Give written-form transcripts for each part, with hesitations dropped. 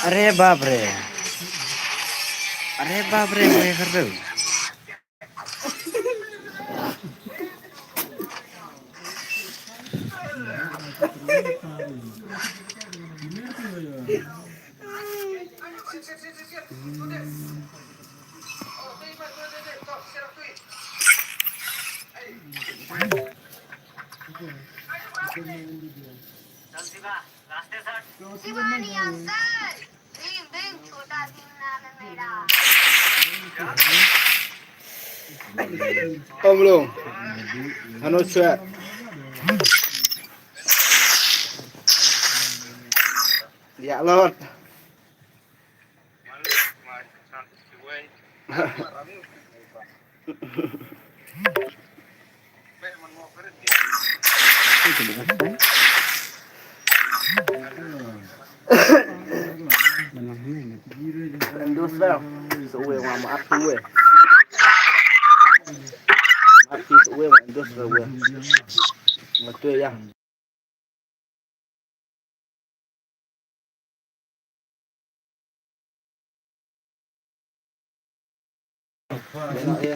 अरे बाप रे, मैं कर रहे हो? Om belum? Anu cuek. Ya Lord. Endus dah. Suwe maaf suwe. Maaf suwe endus suwe. Betul ya. Benak ya.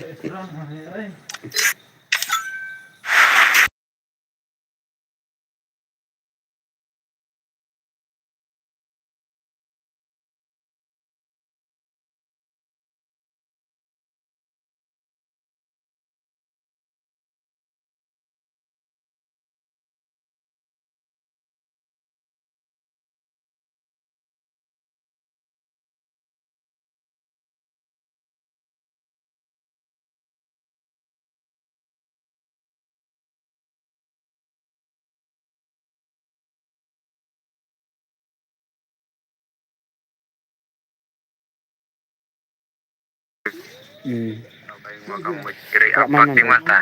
Kak mana mata?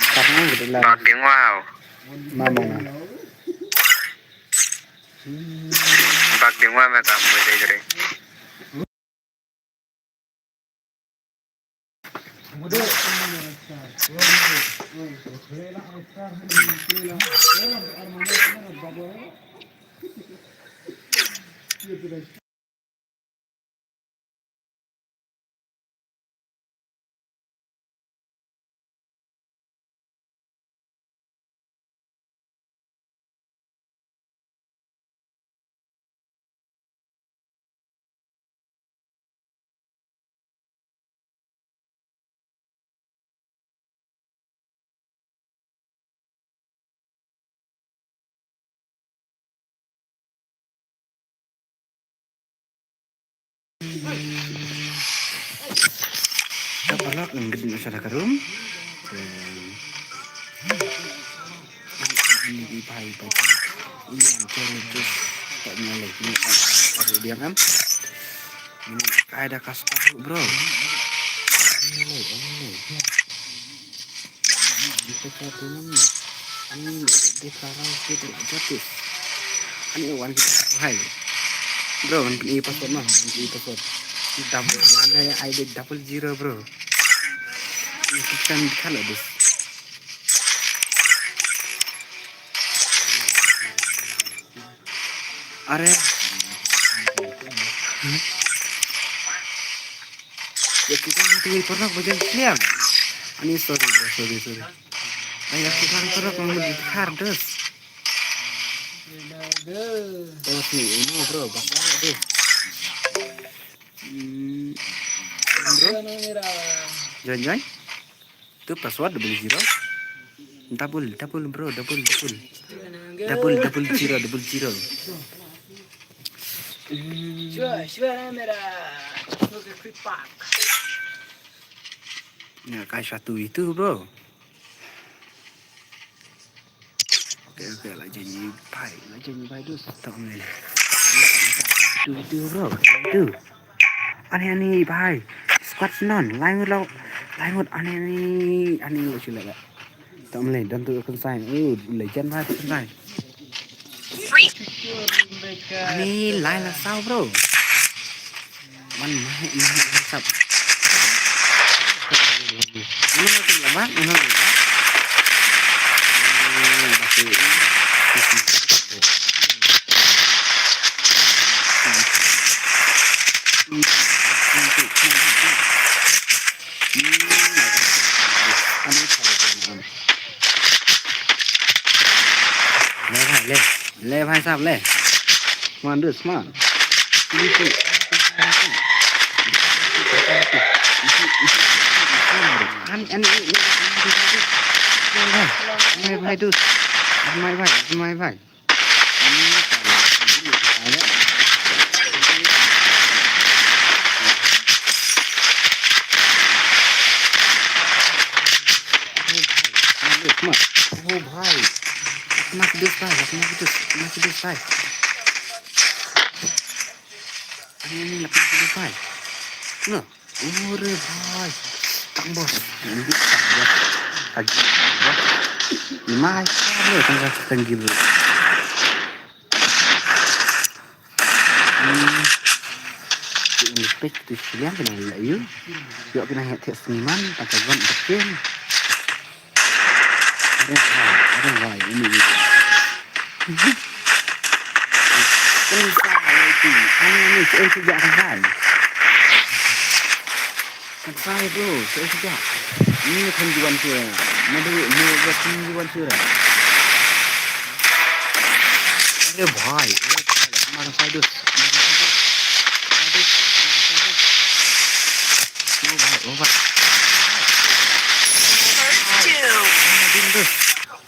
Karena gitu lah. Talking wow. Mama. Talking wow मैं काम में देख रहे. Kapalak ng ganda masyarakat room. Hindi bahay pa ito. Ini ang cherry juice. Tak menyalai. Ini kan dia kan. Ini ada kas tahu bro. Menyalai. Bisa satu nama. Ini deklarasi kita nak jatuh. Ini wan kita bahay. Bro, ini password mah. Ini password. Double mana ya ID 00 bro. Ini kan kalau bos. Are ya kita nanti pernah bagian siang. Ini sorry bro, sorry. Ayah kita pernah mengambil kardus. Terus nih, ini bro, bakal aduh. Bro, jangan. Itu password double zero. Double bro, double zero. Ya kayak satu itu bro. Oke lah janji baik tuh tak boleh. Itu bro, itu. Aneh baik. Squad non, lain aneh lo sila lah. Tak boleh dan tu akan sign. Legend baik akan sign. Aneh lain lah sao bro. Man sab. Mana tu lama? ले भाई साहब ले मान दो smart anh भाई tu mai भाई oh भाई अपना किधर भाई ini lapang kidos भाई no ore भाई tang bos ini tang bos lagi mai kamu tangga tinggi dulu ini pek tu siang kena lah yuk yuk kena hati seniman pakai wan kecil ada vai ini kan saya itu ini saya tidak kan sai bro saya tidak ini penjualan saya mau buat penjualan saya अरे भाई हमारा side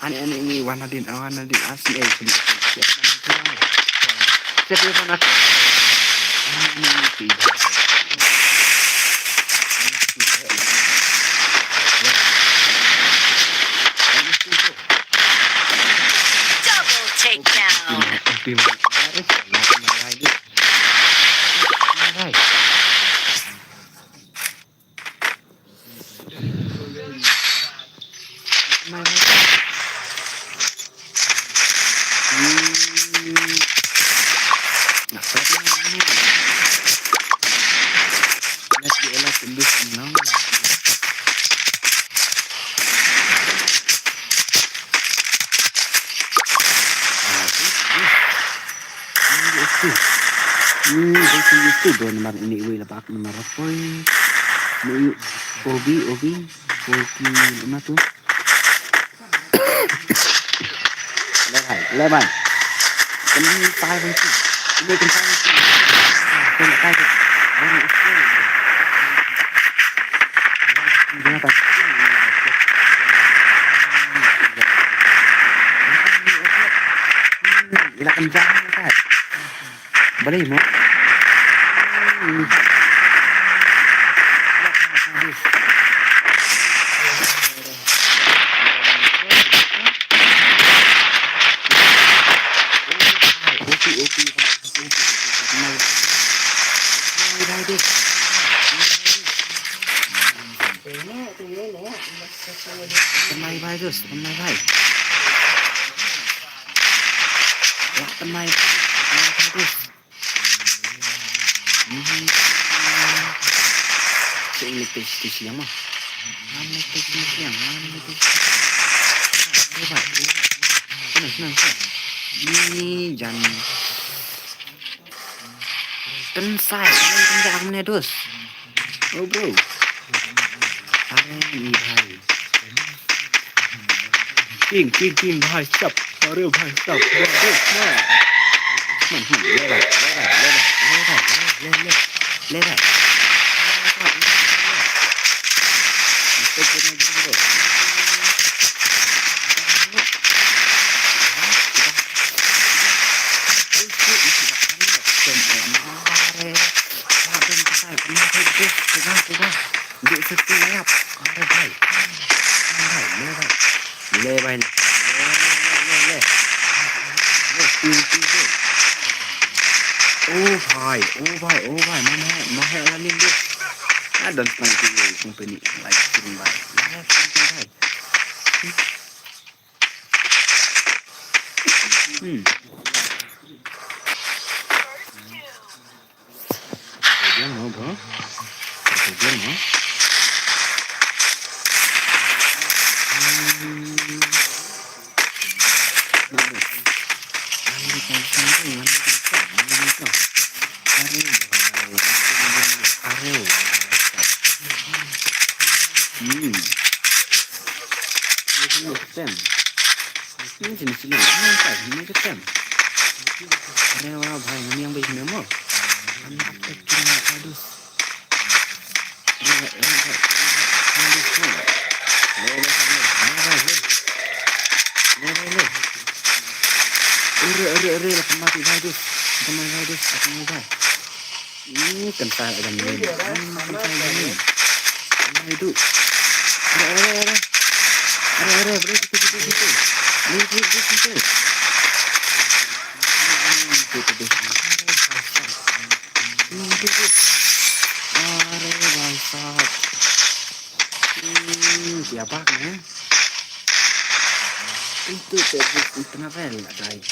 aneh ini warna din asli asli siap ya panas ini Double takedown. itu dua nomor ini gue lepak nomor poin ini obi mana tuh lebar ini tai itu ini kan tai itu kan tai itu orang itu dia tak gila kencang kan boleh mau Tenai vai terus, tenai vai. Ya tenai terus. Ini pasti siang mah. Mana pasti siang. Coba. Senang. Ini jangan. Tensai, tensai mana terus? Oh bro. Ini भाई king भाई सब अरे भाई सब ले Oh भाई mana alamin dia ada tentang company like kirim भाई dia mau bro dia mau ini jenis ini kan ini kan अरे वाह भाई ini yang baik memo anak kecil aduh mati bagus teman bagus aku mau ini kental dan ini kental ini itu ada itu अरे भाई साहब siapa kan itu terus iतना rel guys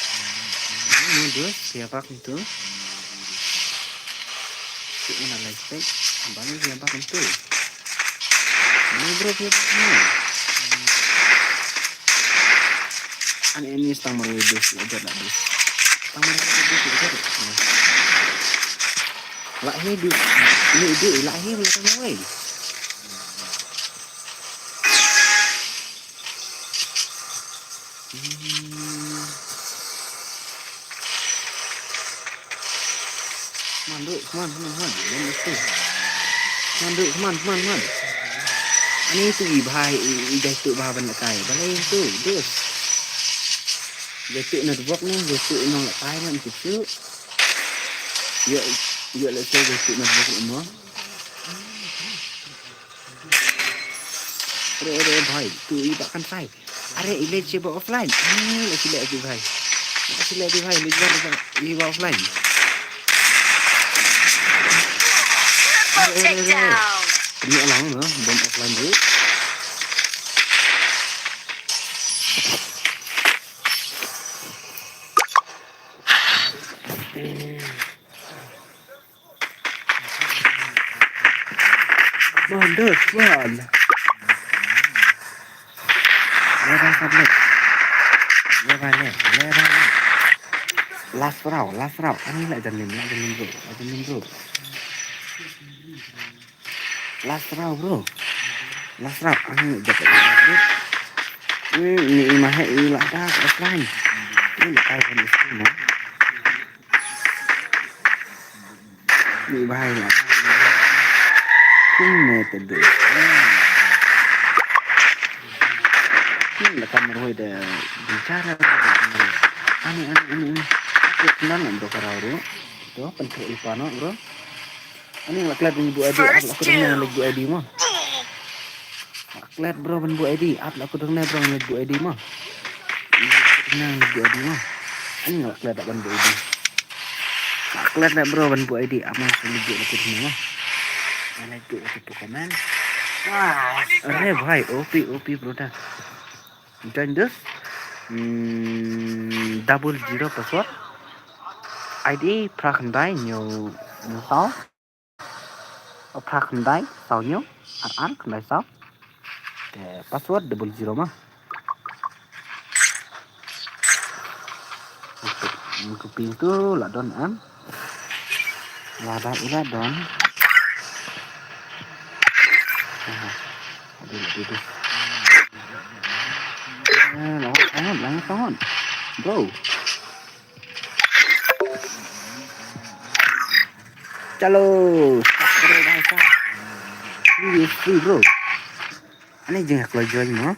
ini siapa itu mana lagi banyak siapa itu ini bro siapa ini stang merudus aja lah dus stang merudus aja lah ini ide lah ini belakang woi Mandu, ini itu ibahai jatuh bah benda kai balai itu dus jatuh network nih jatuh nong kai man itu ya let's say jatuh network ini अरे भाई तू ibak kan sai अरे eligible offline lagi भाई eligible offline Takedown. Ini alang nữa, bom offline dulu. Mandek, man. Lebar. Last round. Ini lại dần bro. Last round bro. Ini dapat target. Ini mah ilah dah offline. Ini kai kan ini. Ini bahaya. Ini tadi. Ini lah kamera udah bicara. Ini. Kenalan bro karau. Tuh pentuk ipano bro. Ini nggak kelihatan ibu Adi, aku dengar ibu Adi mah. Kelihatan bro ibu Adi, aku dengar bro ibu Adi mah. Ini ibu Adi mah. Ini nggak kelihatan ibu Adi. Kelihatan bro ibu Adi, apa yang ibu aku dengar mah. Mana itu komen. Wah, अरे भाई OP bro dah. Join this. 00 password. ID Prakandai nhiều sáu. Prakandai 6 nhiêu. An Kandai 6. Password 00 mah. Untuk pintu là don an. Là ila don. Aduh. Langan. Bro. Chalo. Free bro. Ini jangan keluar jual mah.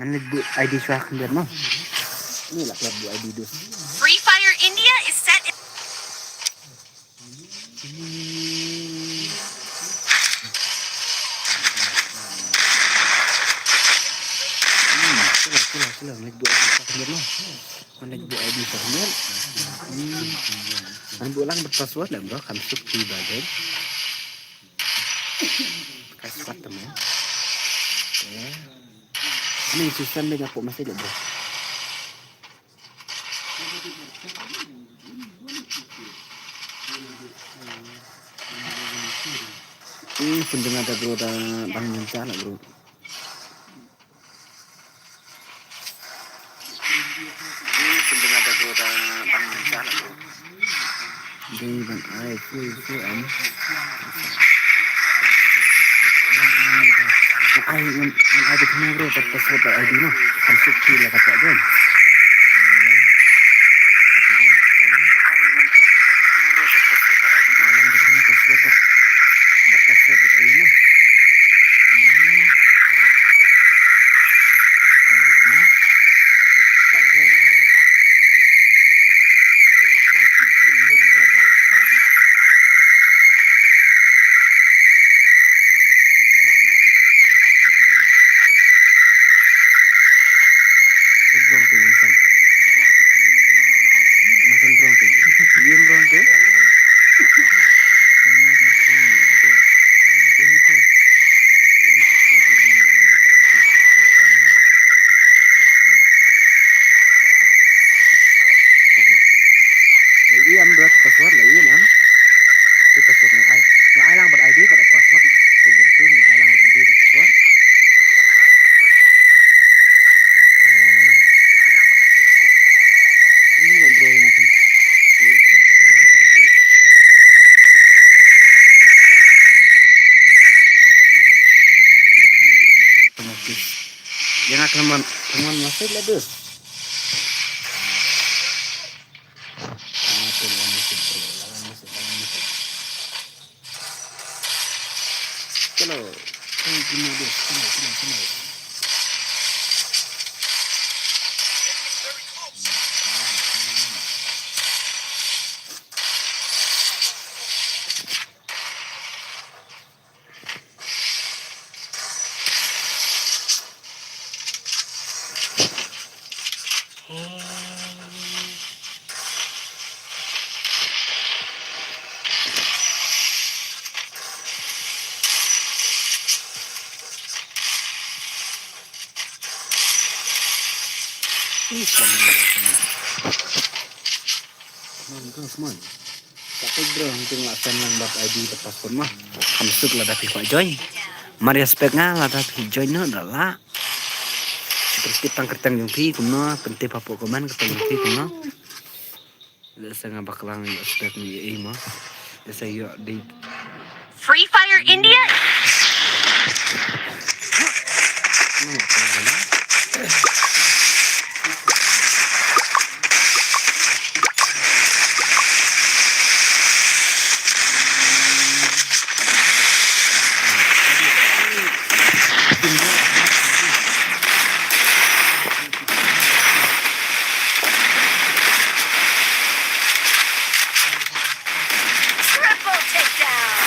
Ini bu ID suah kendir mah. Ini lah keluar bu ID dus. Free Fire India is set in Sila. Ini bu ID suah kendir mah. Ini bu ID suah kendir. Ini bu lang berpassword lah bro. Kan sub di bagian. Kasih patem ya. Ini susah deh aku masih ada bro. Ini pendengar ada bro dan bangun salah bro. Đây bạn ai vui em ai được nghe rồi tập tập tập ID nó không sức khi là tập tập iya berarti password lah iya nam. Itu password ngai lang ber ID pada password. Itu ngai lang ber ID pada password. Ini lah bro yang akan. Otomatis. Yang akan teman masuk lah tuh. Chalo, gini deh, chalo. Semua. Tapi bro, mungkin laksan yang bak ID tepas pun mah. Hamsuk lah tapi Pak Joy. Mari aspek lah tapi Joy no adalah. Seperti pangkertan yung pi kuno, penting papo kuman ketang yung pi kuno. Dasa nga baklang yung aspek ni Imo. Dasa yung di. Free Fire India. Ano ba? Triple takedown. Triple takedown.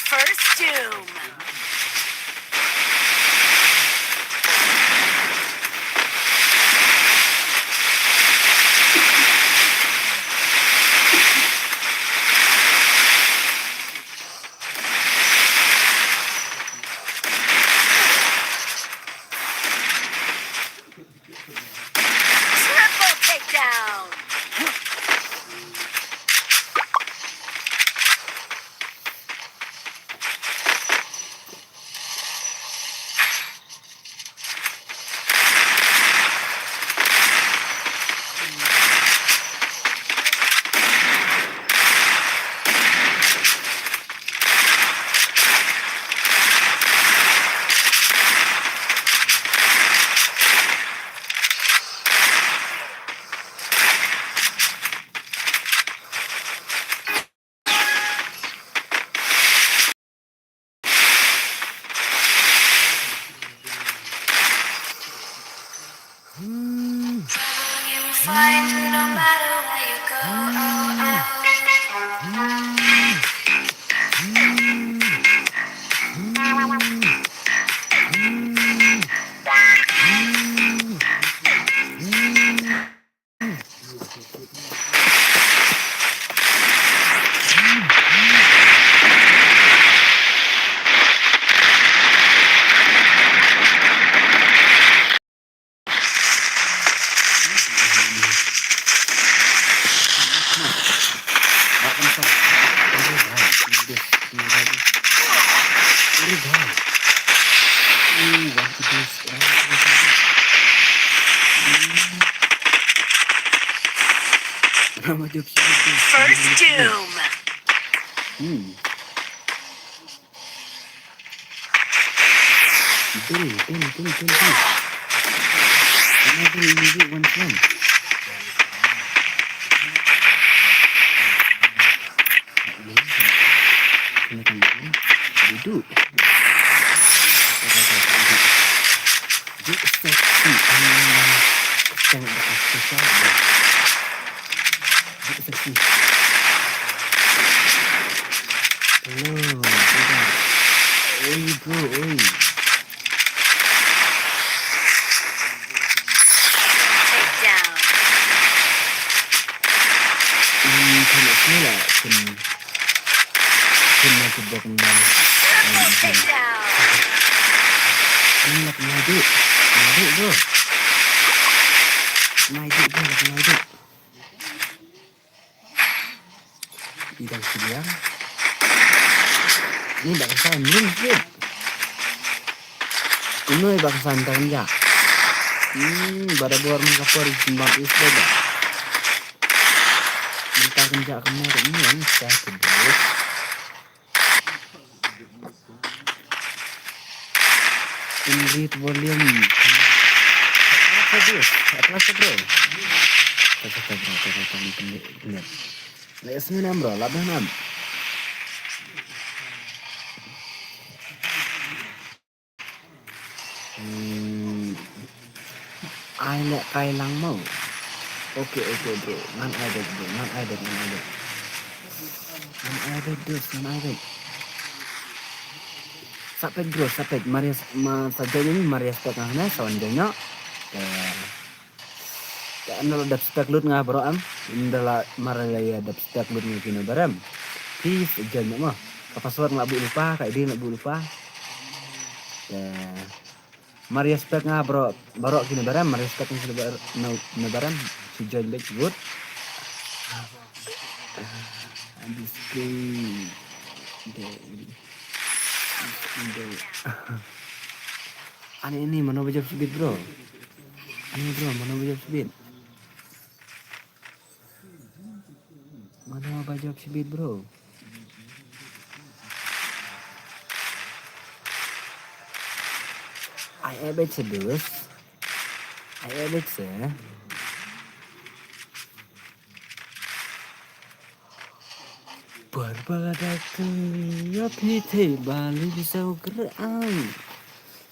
First doom. Triple takedown. find you no matter where you go. First doom. Duduk. Takedown. Triple takedown. Bidang siang. Ini bangsa minum. Ini bangsa antaran ya. Pada buar mengkapur simbang isbeda. Kita kerja kemarin ini yang saya kedua. Increase volume. Apa bro? Let's go bro, labanan. Ai lại cay lăng màu. Ok bro, nang ada bro, nang ada. Sapet bro, Maria saja ini Maria setengahnya selanjutnya. Ano dapstak lut nga bro am indala maralaya dapstak lut nga kinabaram please jangan mah kapaswat nga bu lupa kayak dia nga bu lupa Maria spek nga bro kinabaram Maria spek nga kinabaram si John back good habis aneh ini mana bajak subit bro mana bajak subit mana bajak subit bro I ebet sedus I ebet se berbada ya pite bali bisa gerang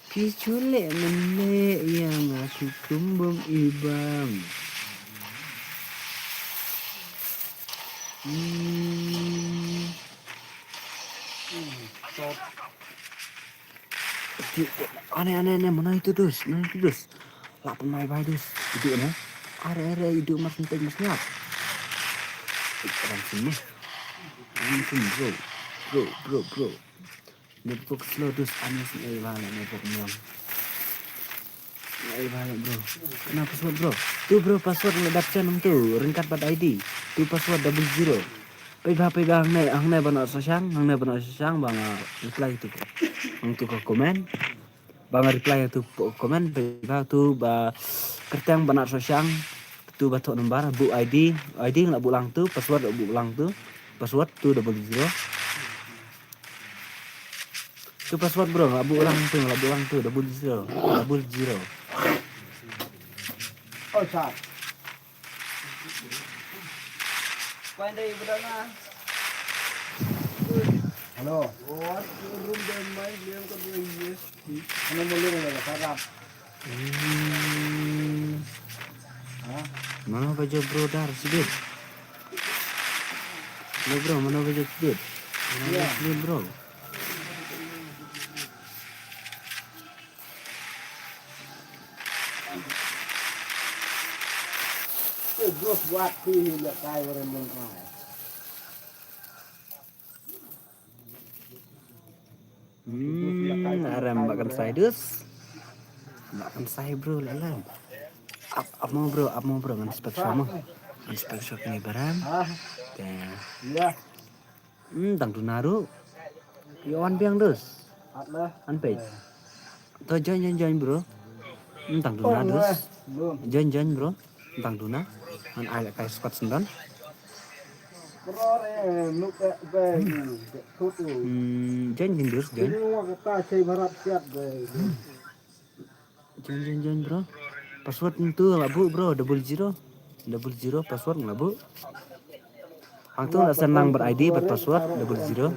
picule mene yang aku kumbung ibang aneh mana itu dus lah pemain dus itu nah area itu mas penting masnya orang sini bro network slow dus aneh sih network nyam bro kenapa password bro tuh bro password ngedap channel tuh ringkat pada ID tuh password 00 Pega hang ne bana sosang bang reply itu untuk ke komen bang reply itu komen pega tu ba kertang bana sosang tu batok nomor bu ID nggak bulang tu password bu ulang tu password tu 00 tu password bro nggak bulang tu 00 Oh, chat. Pandai berana. Halo. Oh, room dan main game ke yes. Ano mo lang na sarap. Ha? Mana baju bro dar sedikit. Mana bro, mana baju sedikit. Mana baju sedikit bro. Bro buat sih lihat kayak orang belum Aram makan saya dus. Makan saya bro, lalan. Apa mau bro, ngan spek sama. Ngan spek shop ini baram. Ah, Teh. iya. Tang tu naru. Yo an biang dus. Atlah. An page. To join bro. Tang tu Oh, dus. belum. Join bro. Tang tu na. An ai kai squad sendan. Bro, nuk về thu tu. Join dus join. Ini mau kita cai barat siap deh. Join bro. Password itu nggak bu bro, double zero password nggak bu? Ang tu nggak senang ber-ID berpassword double zero.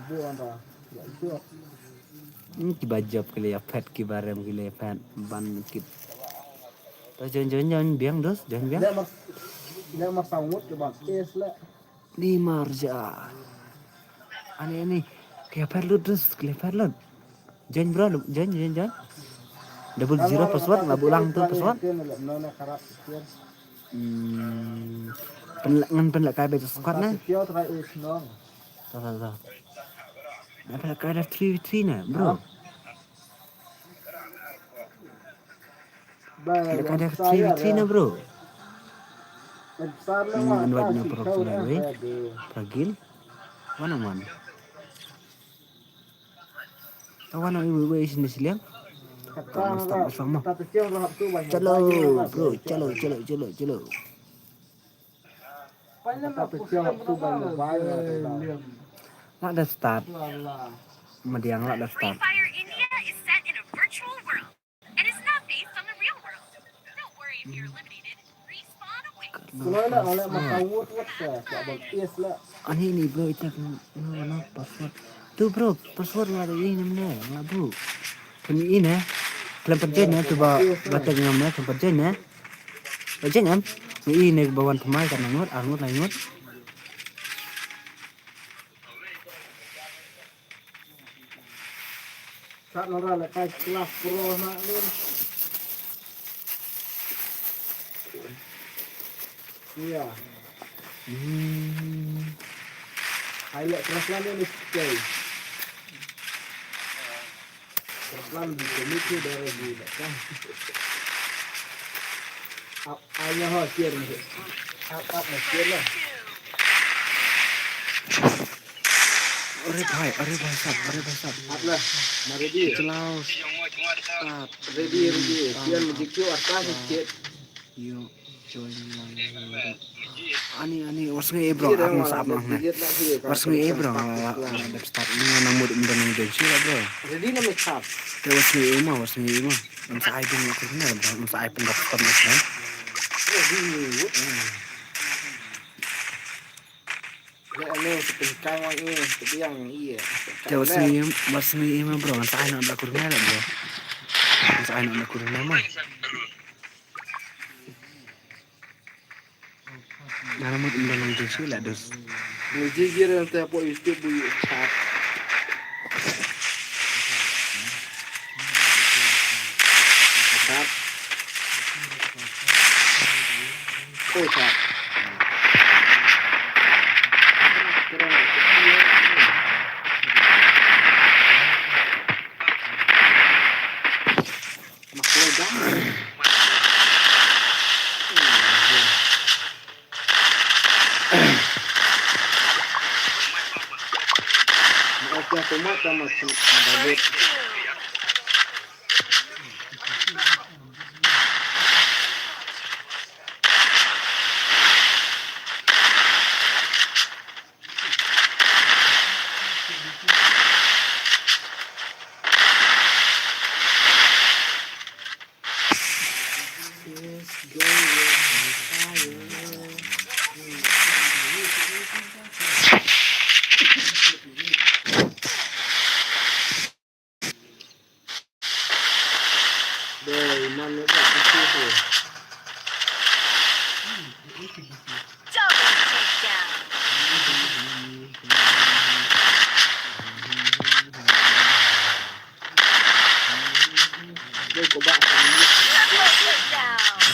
Kibajab kili ya pet kibarem kili pet ban kip. Terus jangan biang dos, jangan biang. Dia mas sanggut ke bang es lah. Di marja. Aneh kayak pet lu dos, kayak pet lu. Jangan bro, jangan. Double zero password nggak ulang tuh password. Penlek kayak betul squad nah. Tahu. Apa kayak ada 3 nah, bro. Kayak ada 3 nah, bro. Invite proxy Pragil. Mana? Tahu ibu sini siliang. Stop sama. Chalo, bro, chalo. Nak dah start. Madiang nak dah start. Free Fire India is set in a virtual world and is not based on the real world. Don't worry if you're eliminated. Respawn awaits. Ini bro, itu mana password? Tuh bro, password nggak ada ini mana, nggak bu. Kami ini, kalian percaya coba baca namanya, kalian percaya? Baca kan? Ini bawaan pemain kan angut. Saat nora lekai kelas pro nak ni. Iya. Highlight kelas lain ni sekali. Kelas lain di komite dari dia kan. Ayah hasil ni. Apa hasil lah. Ore bhai sab. Atlah, mari dia. Celaus. Ready. Kian menjadi atas sikit. Yo, join ani wasngi bro, aku sab nang. Wasngi bro, ada start ni nang mud nang benci lah bro. Ready nama sab. Te wasngi ima. Ang sa ipin ko na bro, ang sa ipin ko pam na. Ini seperti kawan ini, seperti yang iya. Te wasngi ima bro, ang sa anak aku na bro. Ang sa anak aku na mah. Nara mud nang benci lah dos. Mujizir yang saya buat itu bunyi chat. Oh chat. Tomat sama bagut.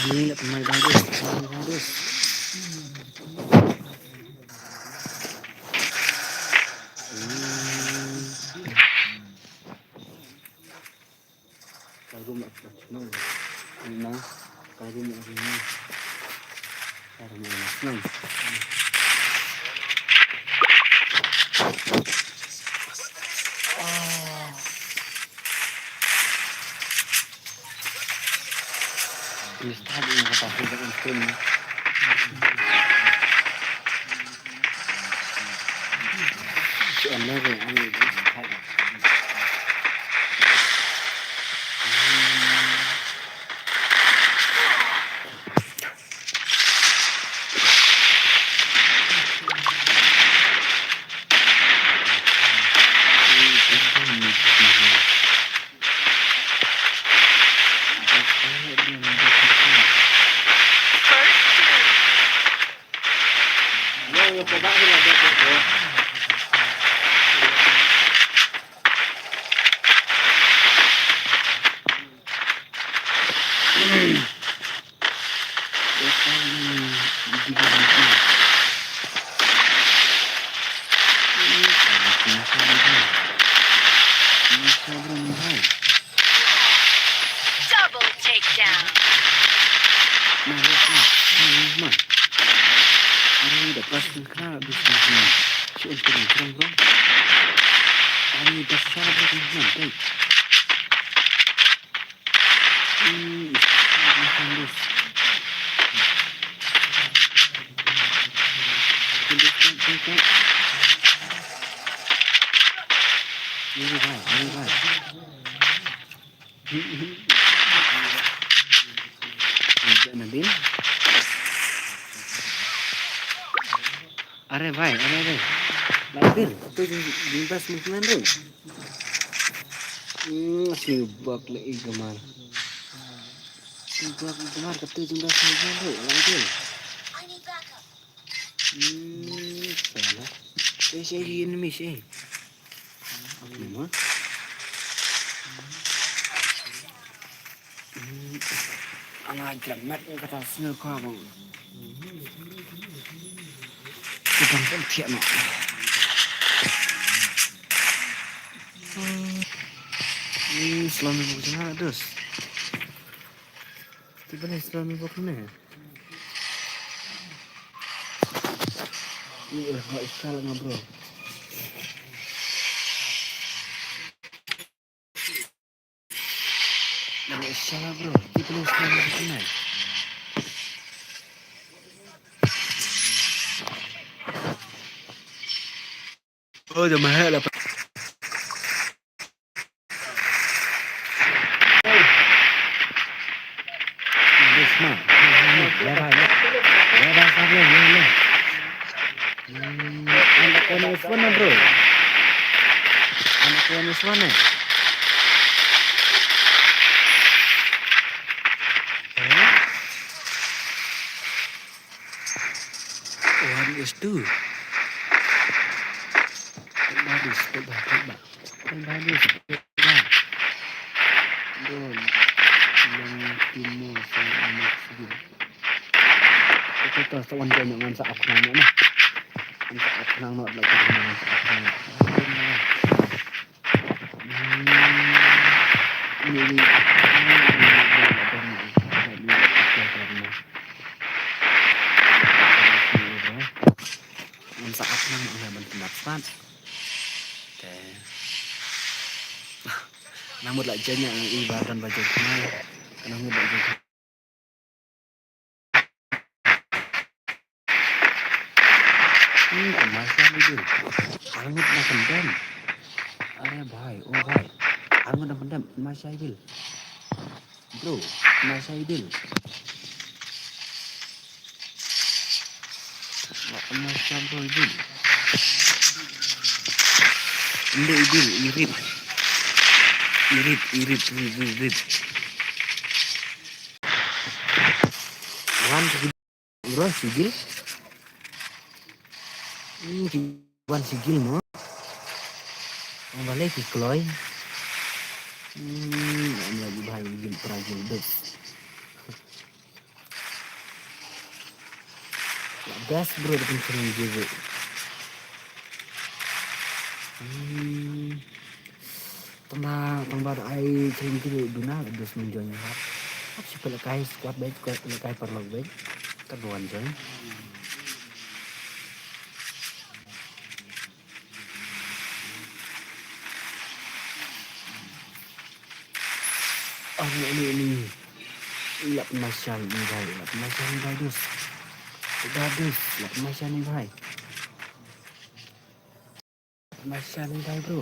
Ini nggak pernah bagus. Bagus. Kalau mak senang, senang. Kalau mak senang, kalau mak senang. Ini tadi yang kata aku dengan film. Soalnya kayak aneh tadi. Double takedown. Ini udah pas kena bisnisnya. Si untuk kurang bro. Ini udah salah bisnisnya. Baik. Bagus. Ini baik. Nabil. Are भाई Nabil tu jumpa sembilan tu. Sibuk lagi kemar. Sibuk kemar kata jumpa sembilan tu. Nabil. I need backup. Salah. Saya ini misi. Apa nama? Anak jamat kata sini kau bang. Bukan penting nak. Ini selama bukan ada dos. Tiba ni selama bukan ni. Ini dah iskal ngabro. Dah iskal bro. Tiba ni selama bukan ni. Oh, dah mahal lah. Bismillah. Ya, sabar. Anak konis mana bro? Anak konis mana? What is tu? Bagus. Don, yang timur saya amat sedih. Kita sewan jangan saat nanya nah. Saat nang nak belajar dengan saat nang. Ini saat nang ada pendapat. Namun lah janya yang ibadan baju kenal. Kenapa baju kemasan itu. Angut nak pendam. Are bhai, oh bhai. Angut nak pendam, masa idil. Bro, masa idil. Masa bro idil. Ini idil, irit. Irit. Wan bro sigil. Wan sigil mo. Ang balik ikloy. Ang lagi bahaya gil peragil des. Gas bro depan sering juga. Tambah ai sering gitu duna dus menjoin hat. Apa sih kalau kai squad baik kalau kai perlog baik. Terbuan join. Oh ini. Lap masyal ni bhai, lap masyal ni bhai dus. Udah dus, lap masyal ni bhai. Masyal ni bhai bro.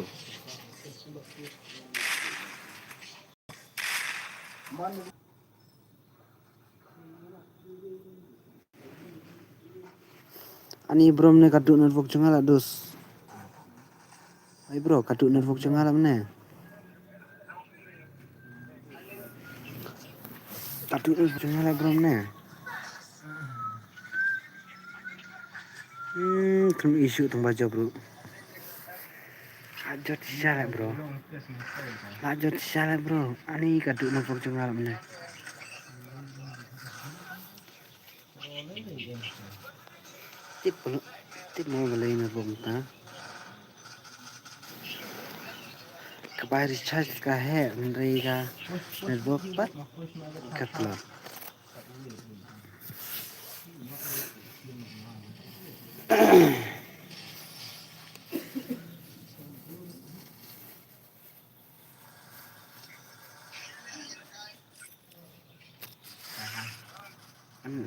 Ani bro mene kaduk network cengala dus. Ay bro, kaduk network cengala mene. Kaduk network cengala bro mene. Kena isu tong baca bro. Lanjut sialah bro. Lanjut sialah bro. Ani kaduk network cengala mene. Tip mau beli network ta. Kebayar recharge का है रहेगा network पर कतला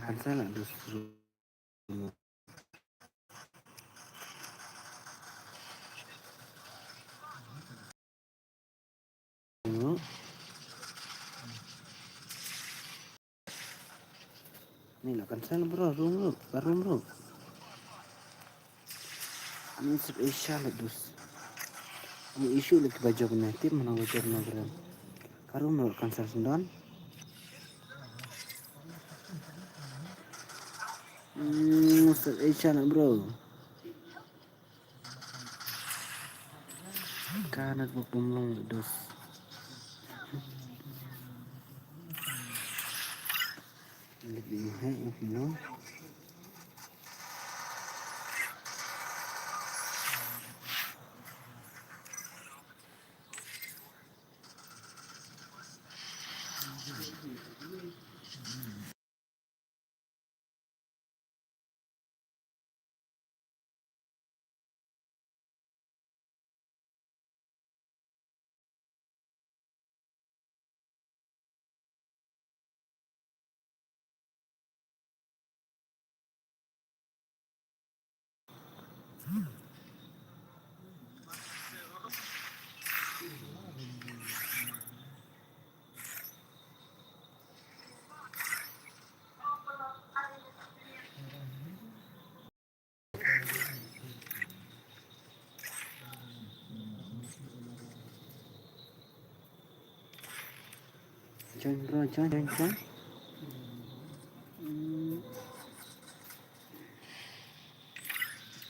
kan salah dulu ni lah kan salah bro room bro ini spesial dus ini isu lagi baca benar tip mana baca benar bro karum bro kan salah sendon spesial bro karena pemulung dus lebih no join bro join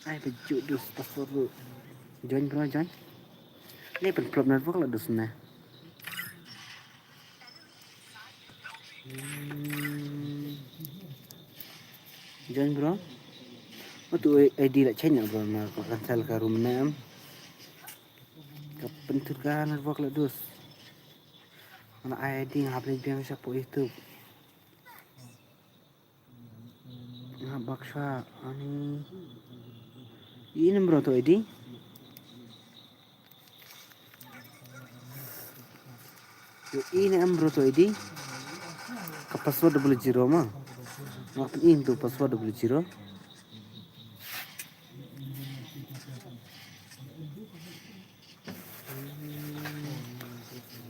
ai baju dus password bro join bro join ini problem network lah dus nah join bro tu ID lah change bro na cancel ka room name kepentukan network lah dus mana ID ngapli biang siapa itu baksa ani ini bro tu ID ini bro tu ID ke password 00 mah ngapain itu password 00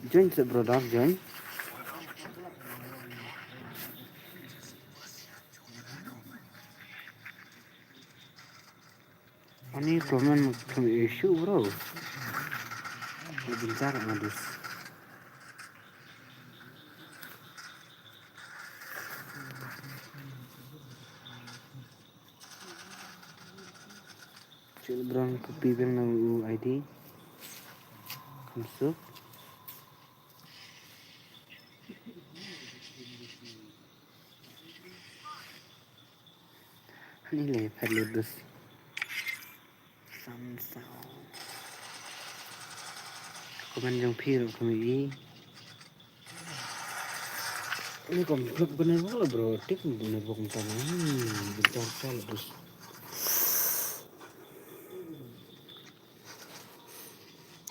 join bro dah join ani problem issue bro lebih jarang ngadus children copy bang ID masuk Ini Fadludus Samsau. Komen yang pir kami ini komplek bener banget bro, tik bener bokong tangan, bentar salah terus.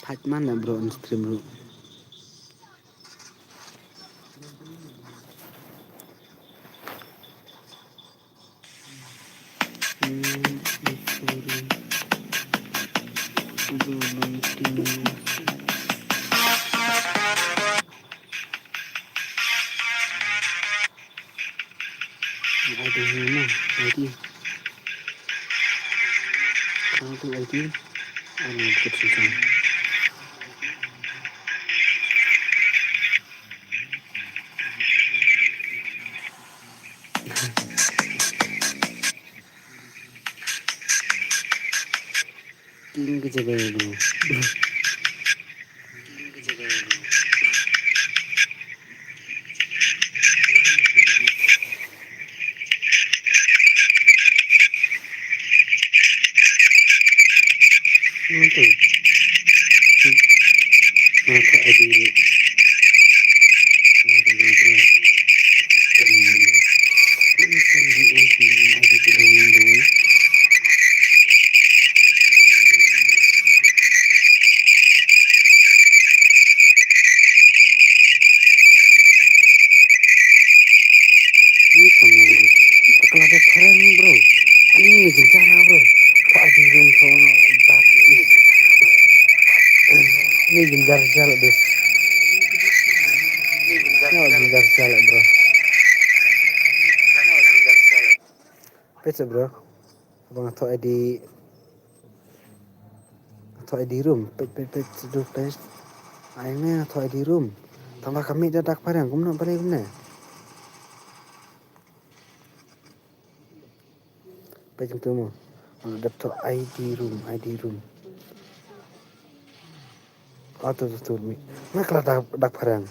Fight mana bro on stream bro? Ada mana? ID. Kalau tu ID, anu ikut susah. King kejaga bro. Mana tu? Mana tu ID ni? Kenapa ni bro? Kenapa? Ini kan dia ID kita ni bro. Ini kamu bro. Kalau ada friend bro. Ini bencana bro. Kok ada room sono entar. Ini genjar jalan bro. Ini genjar jalan bro. Pece bro. Abang atau ID room. Pet seduk pes. Aingnya atau ID room. Tambah kami dah dak parang. Kumna parang kumna. Pecing tu mo. Ada tu ID room. Tu mi. Nak lah dak parang.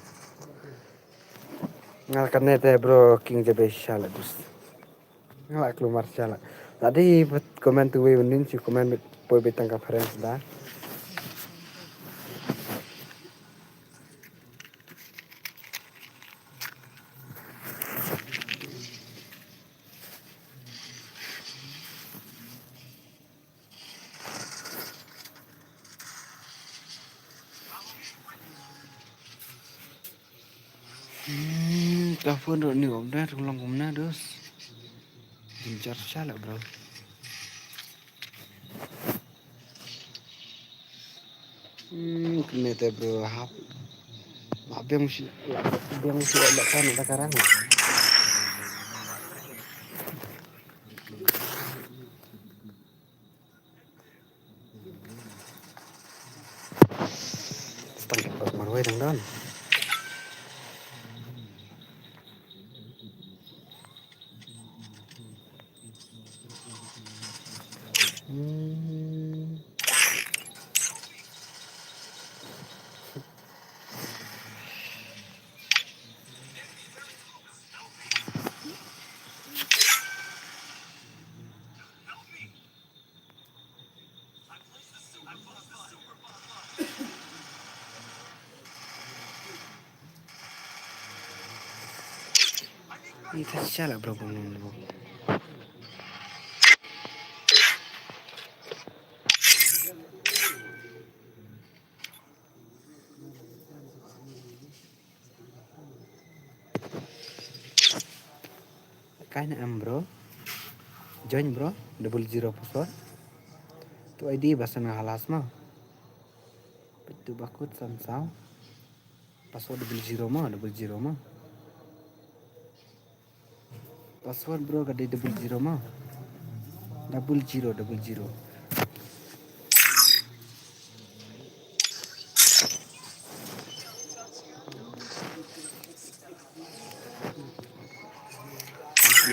Ngal net bro king jabe shala dus. Ngal keluar shala. Tadi komen tu we mending si komen poi betang ka parang dah. Telepon dulu ni om dah tolong kumna dus. Genjar shala bro. Kena bro hap. Biang si ada kan ada karang. Setengah marwai dang dan. Ini tak salah bro kumna bro. Kain bro. Join bro. 00 password. Tu ID bahasa ngalas mah. Itu bakut samsau. Password 00 mah. Password bro kada 00 mah. 00.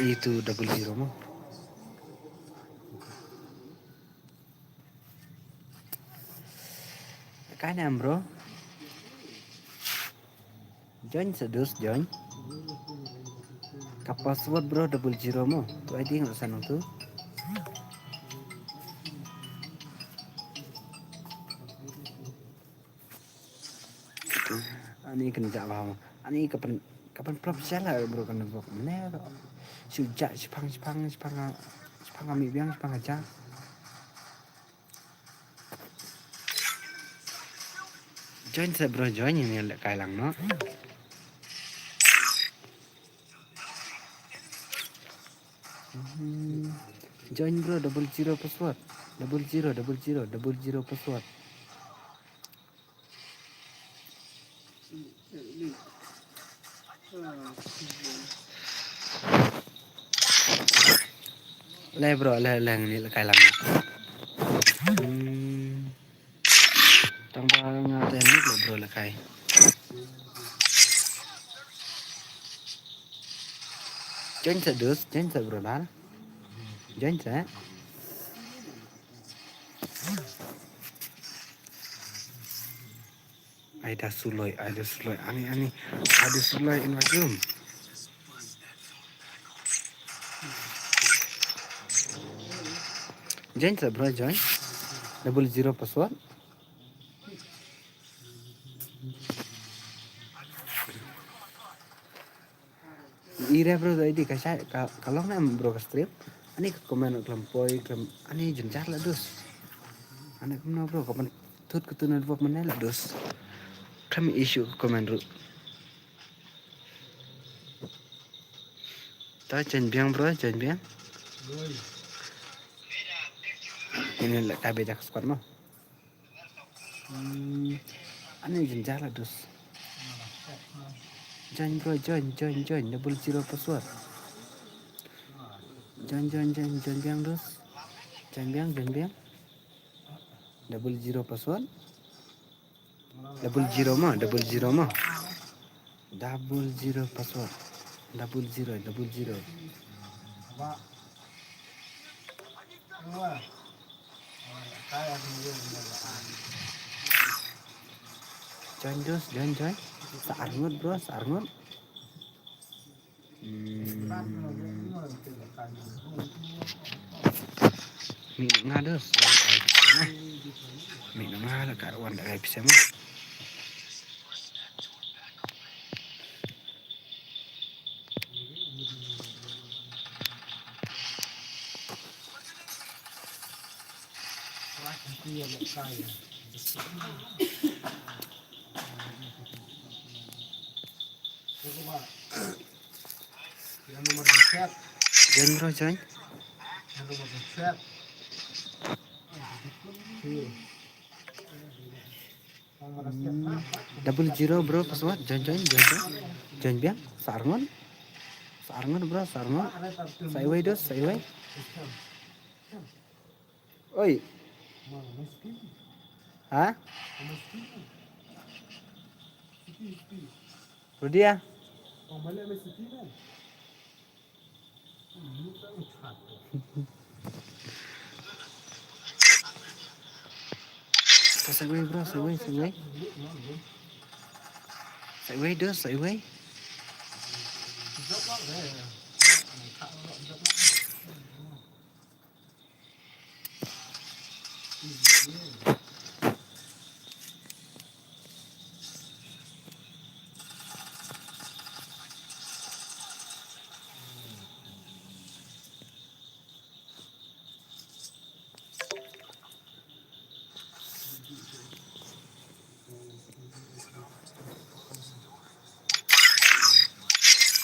Itu 00 mah. Kain bro. Join sedus join. Ka password bro 00 mo. Tu ID nggak sana tu. Ani kerja apa? Ani kapan profesional bro kan bro. Mana sujak Jepang kami biang Jepang aja. Join saya bro join ini lek kai lang no. Join bro 00 password. 00 password. Le bro le ni lek kai lang. Tang ba ngate ni bro lek kai. Join saya bro dah. Join saya. Ada suloi, ani, ada suloi invite room. Join saya bro, join. 00 password. Ira bro, ID kasih kalau nak bro ke strip, ani komen kelampoi, ani jencar lah dus. Ani kemana bro, kapan tut ketunan buat mana lah dus. Kami isu komen ru. Tahu join biang bro, join biang. Ini lah kabe jak squad mah. Ani jencar lah dus. Join bro, join 00 password. Join biang dus. Join biang. 00 password. 00 mah. 00 password. 00. Join dus, join. Saarngut bro, saarngut. Mi ngados. Mi ngala ka wan da bisa mah. Join bro, join. 00 bro password. Join biang. Saarngut bro, saarngut. Saiway dos, saiway. Oi. Hah? Rudia. Saiway bro, saiway. Saiway dos, saiway.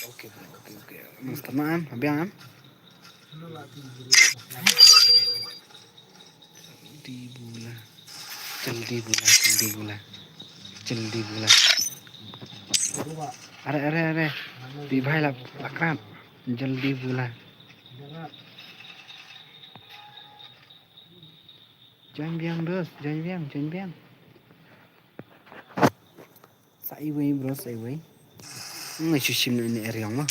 Oke. Mas teman, biang. Jaldi bula. Are. Di bhai lakrab. Jaldi bula. Join biang dos, join biang. Saiway bro, saiway. Ngai susim ni area mah.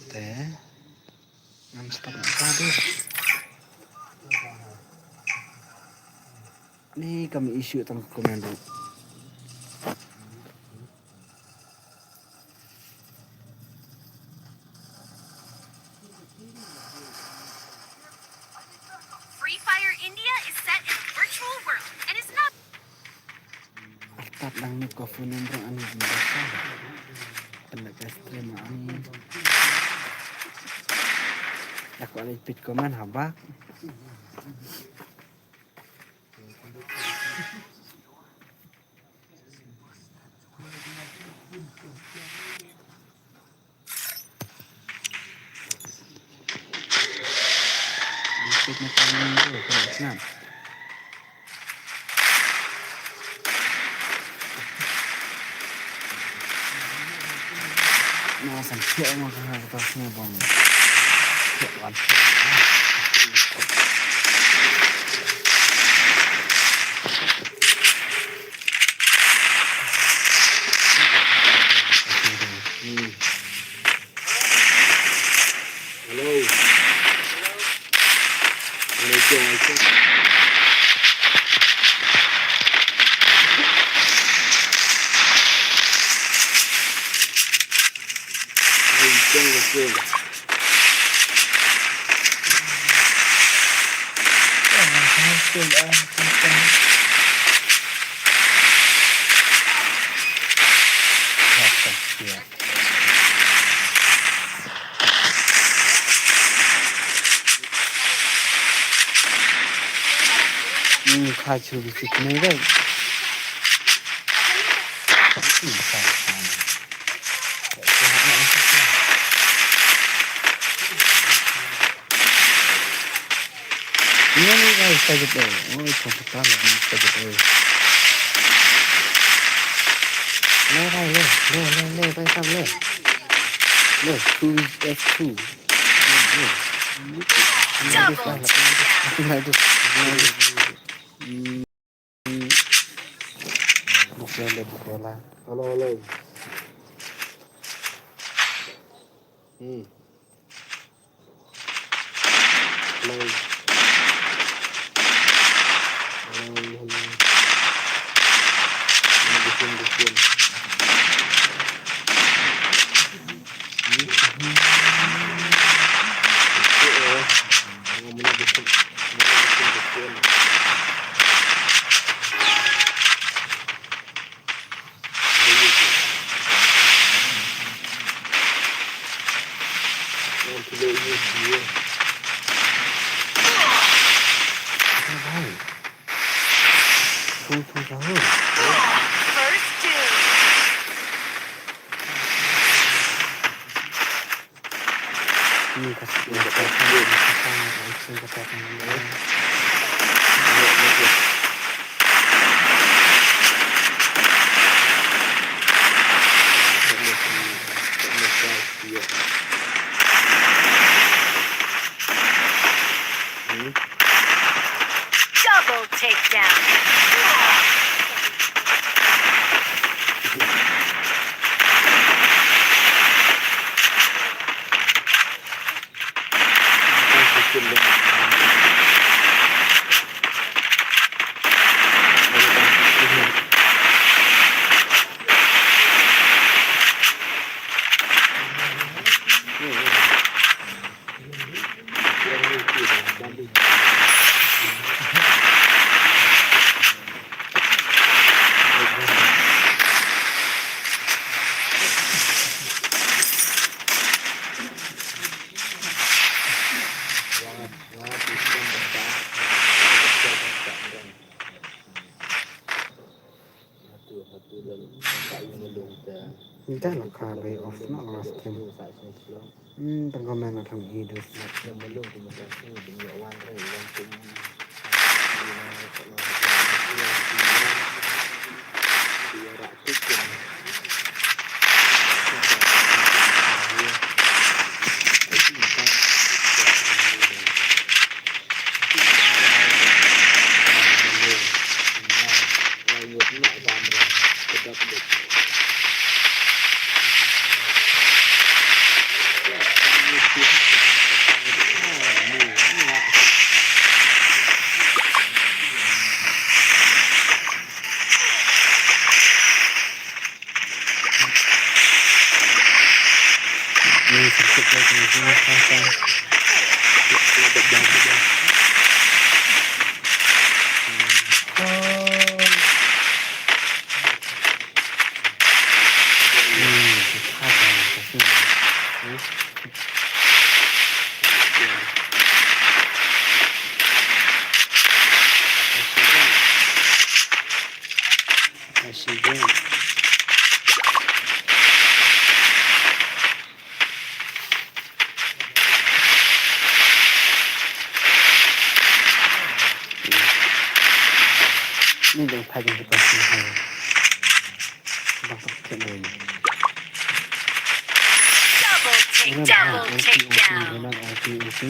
Teh. Non-stop dos. Ni kami isu tentang komen dulu. Free Fire India is set in a virtual world and is not kadang ni kofu nomor anu biasa pendapat stream ani aku ada pit komen habak pit macam ni tu kenapa nah sampai mau ke atasnya bang kawan Halo. Assalamualaikum. khai trừ dịch này đây ini guys saja deh oh komputer lagi saja deh leไปทำle 2x2 Double takedown. Bola. Halo. Halo. First doom. Ini kasih Double takedown. Entah lah kali off nak last time. Pengkomen atau hidup. Presiden. Ini yang paling depan sini. Bang teknologi. Double takedown. Memang LPOC.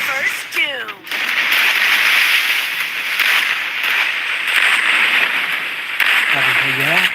First doom. Tapi saya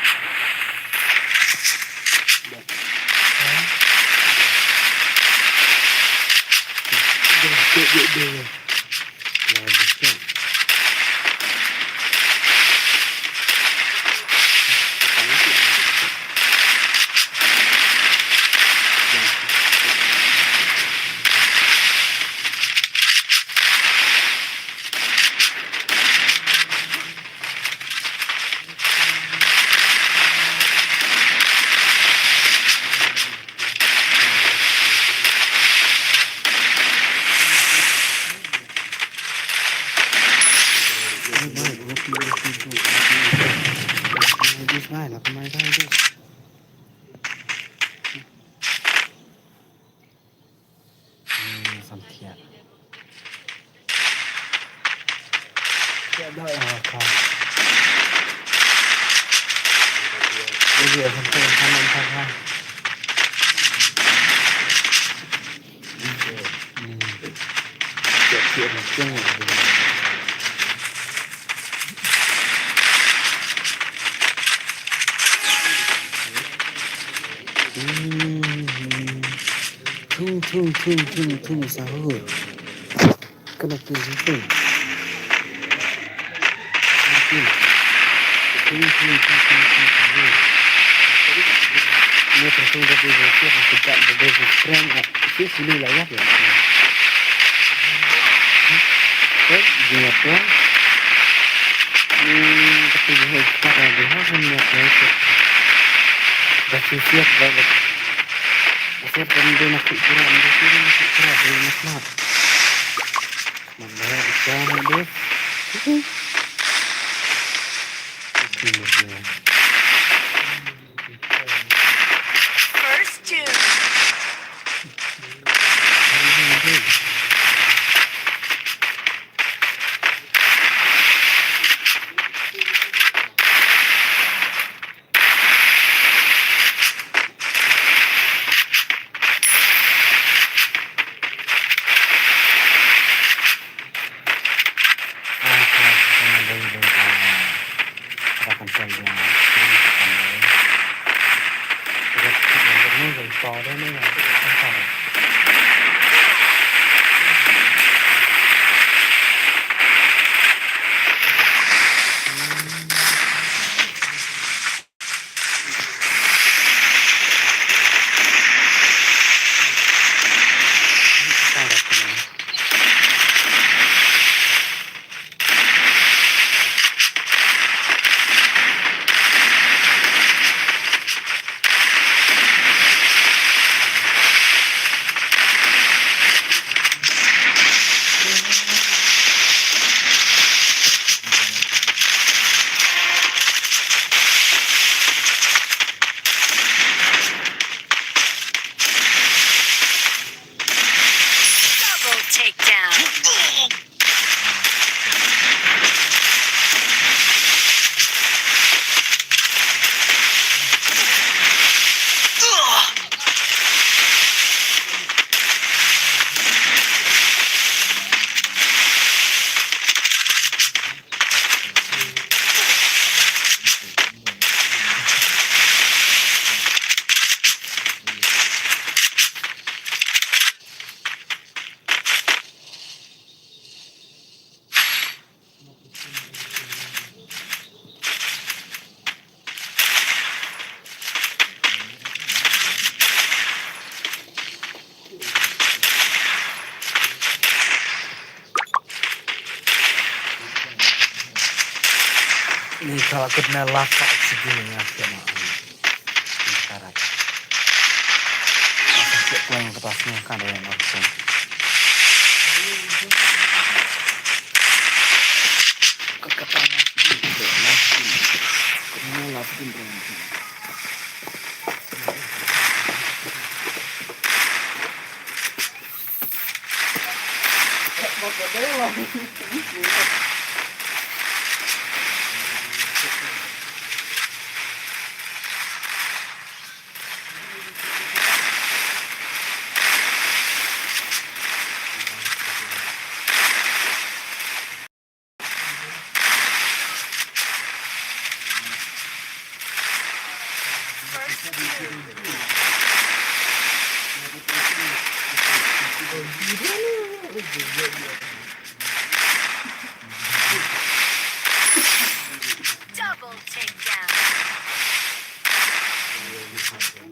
ได้แล้วทำไมได้ด้วยสัมเพียร ได้ ครับเดี๋ยวผมจะทำมันทักว่าเจ็บเจ็บเครื่องอยู่ทุ่งสาวก็นักกินทุ่งเนี่ยเป็นทุ่งกระดิ่งที่เขาจะจัดเป็นเครื่องที่สุดเลยครับเฮ้ยเดี๋ยวก็ketika kita lihat hanya itu bersiap banget bersiap kemudian nak kurang bersiap nak kurang banyak banget mana ikan ada First doom. akan Ini kalau kena laka segini ya kena karat. Masuk ke yang kertasnya kan ada yang langsung. Keketahuan gitu langsung. Kena langsung berhenti. Double takedown. First two.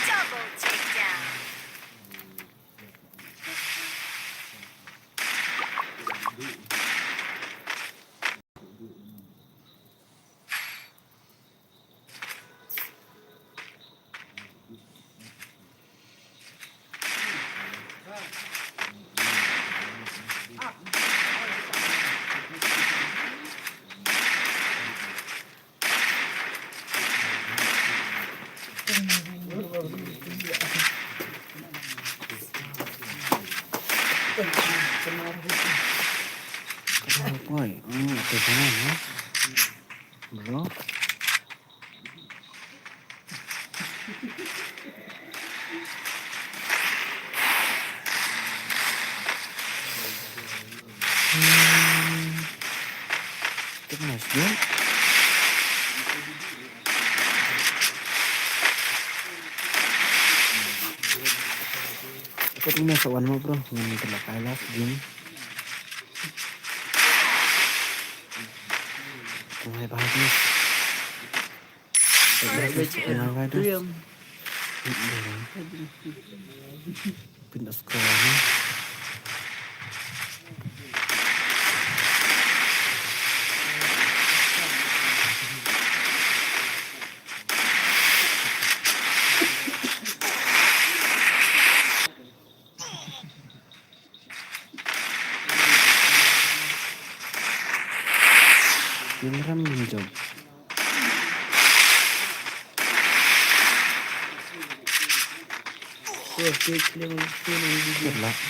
Double takedown. Woi, itu sana ya, bro. Itu nice dia. Ikut ini sewan mau bro, ini terlalu kalah gini. Mulai bagus. Pindah sekolah. Beneran minjam.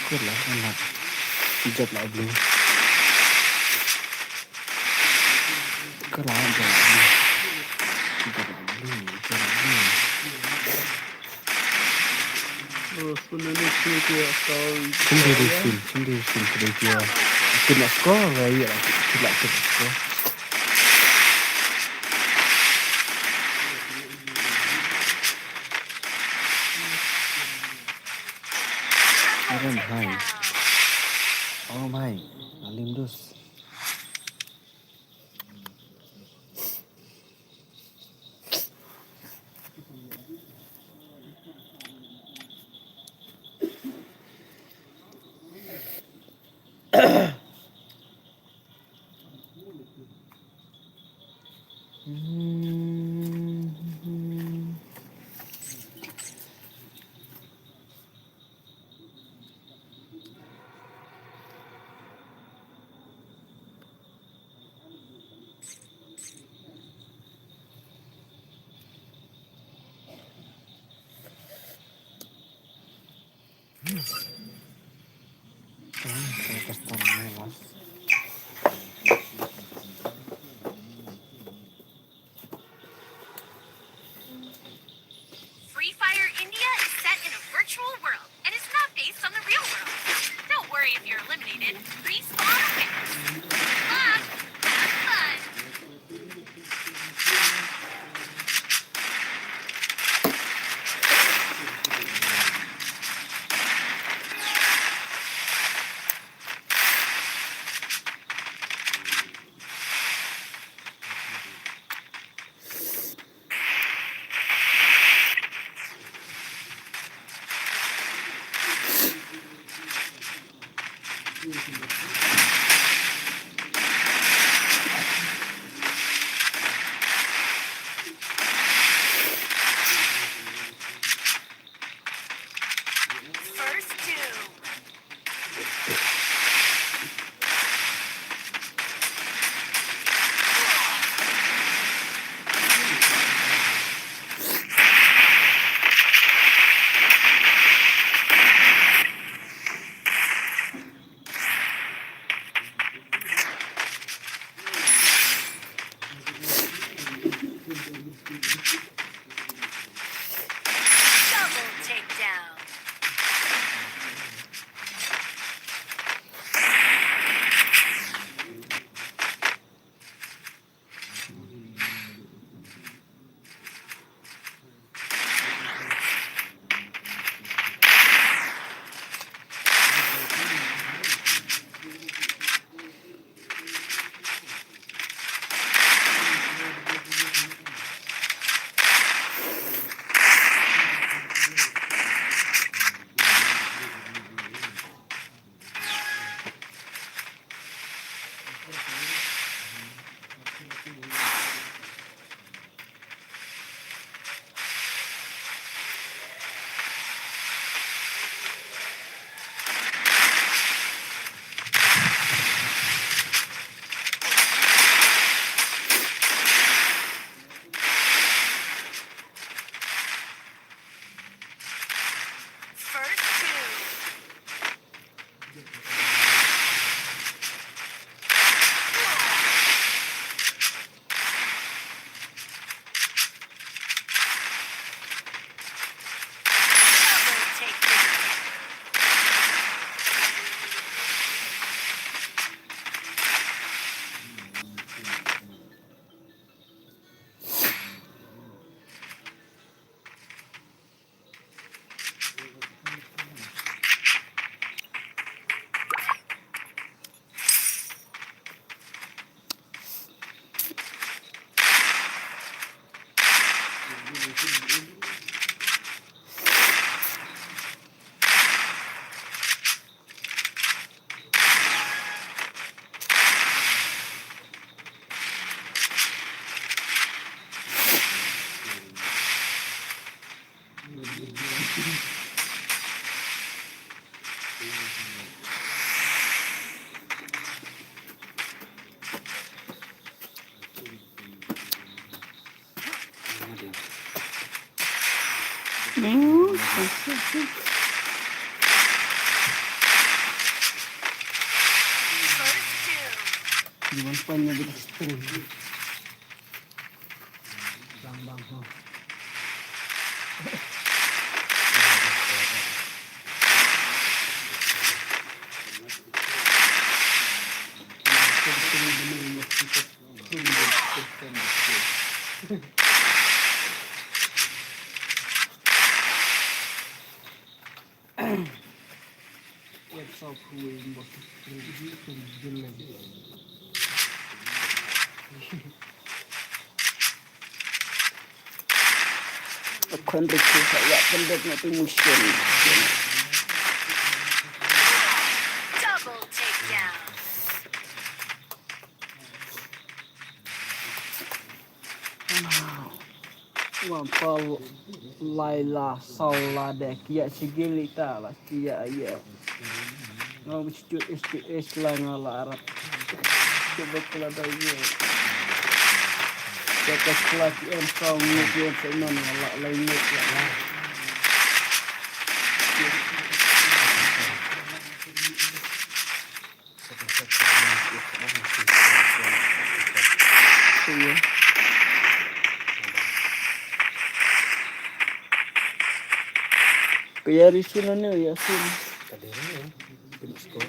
Kurlah, enak. Hijab lah belum. Kurlah aja. Hijab lah belum. Sendiri kedai dia. Kena sekolah ya. Kena sekolah. Keren take hai. down. Oh my, alim dus. Saya kasih melas. Free Fire India is set in a virtual world and is not based on the real world. Don't worry if you're eliminated. Respawn awaits. Good luck. Have fun. First two. Double takedown. First two. Double takedown. First two. Gimana pannya di stream? Bang. Get so cool, but Akan reki saya pendek nanti musuh. Double takedown. Wampal Laila Salade Kia Sigilita lah Kia ya Ngom is lah ngala Arab Coba kelada ya Jaka kelak yang kau ngeliat seman ngala lainnya ya Iya Kaya risunan ya Sin Kadang-kadang Pinsko.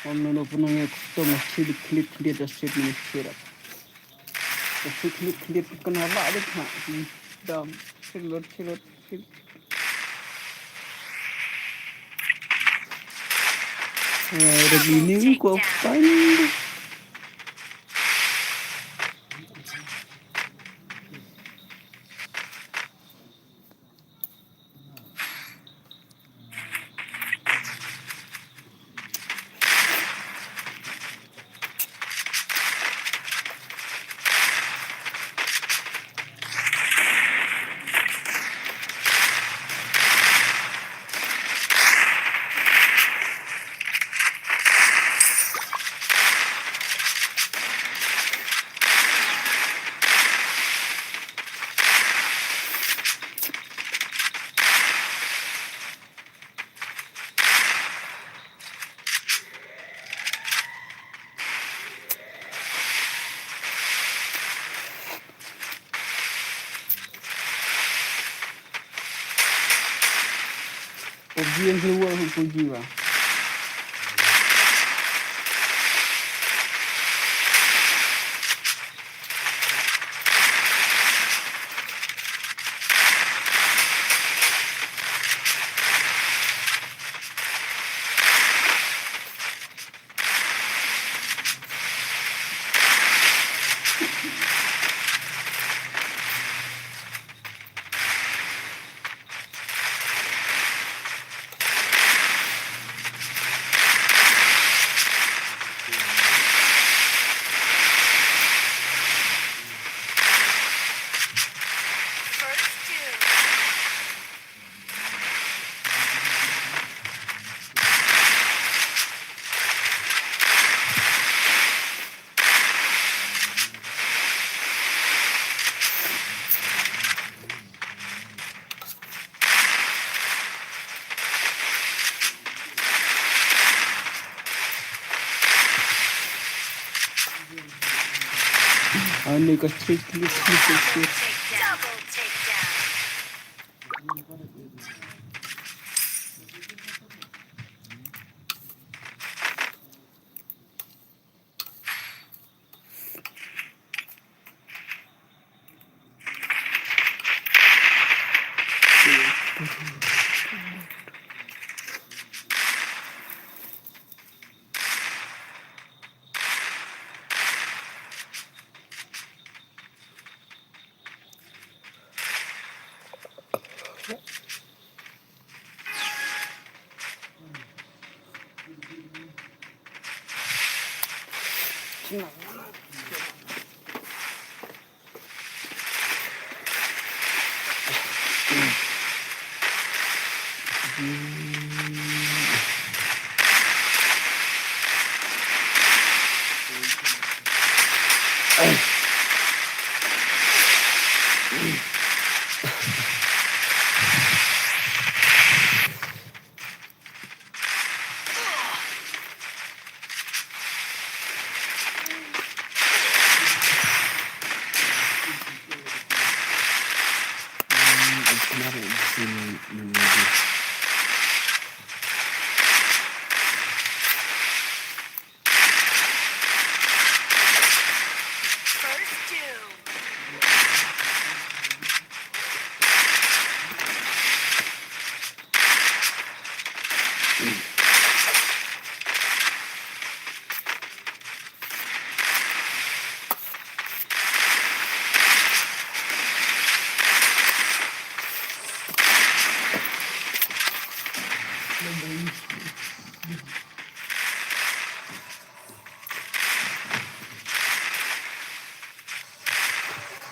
Omno punanya kuto masih klip dia dasar ni sirat. Masih klip kenapa ada nak dam silot. Ada gini kok paling. Puji yang keluar puji lah. First two. Ani kasih klip. Double takedown.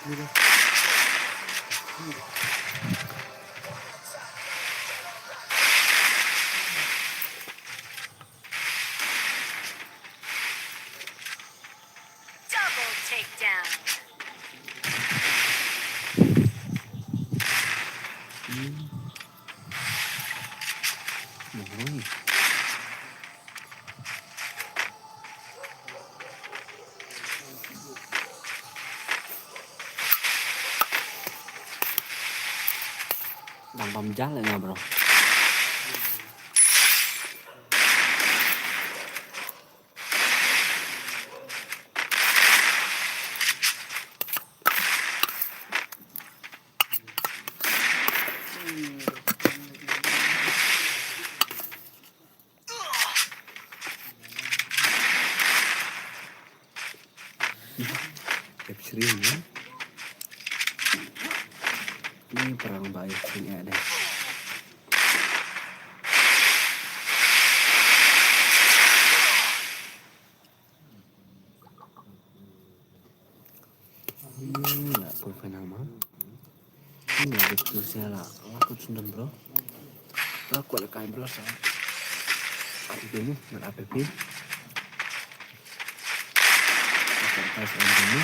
Ini Double takedown. Oi. Bang jalan ya bro. Serius ya. Ini perang baik ini ada. Nggak boleh nama. Ini ada tulisnya lah. Aku sendiri bro. Aku ada kain belas ya. APP ini nggak APP. Pakai tas ini.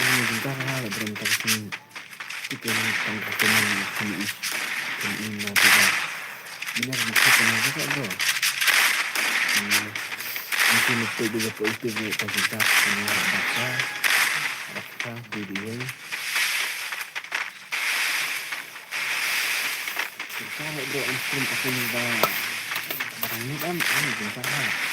Ini bentar lah berhentak sini. Kita tangkap teman ini. Ini nanti lah. Benar maksud kenapa kok bro? Mungkin itu juga positif kita punya baca video. Kita bro instan pakai barang ini kan ini bentar lah.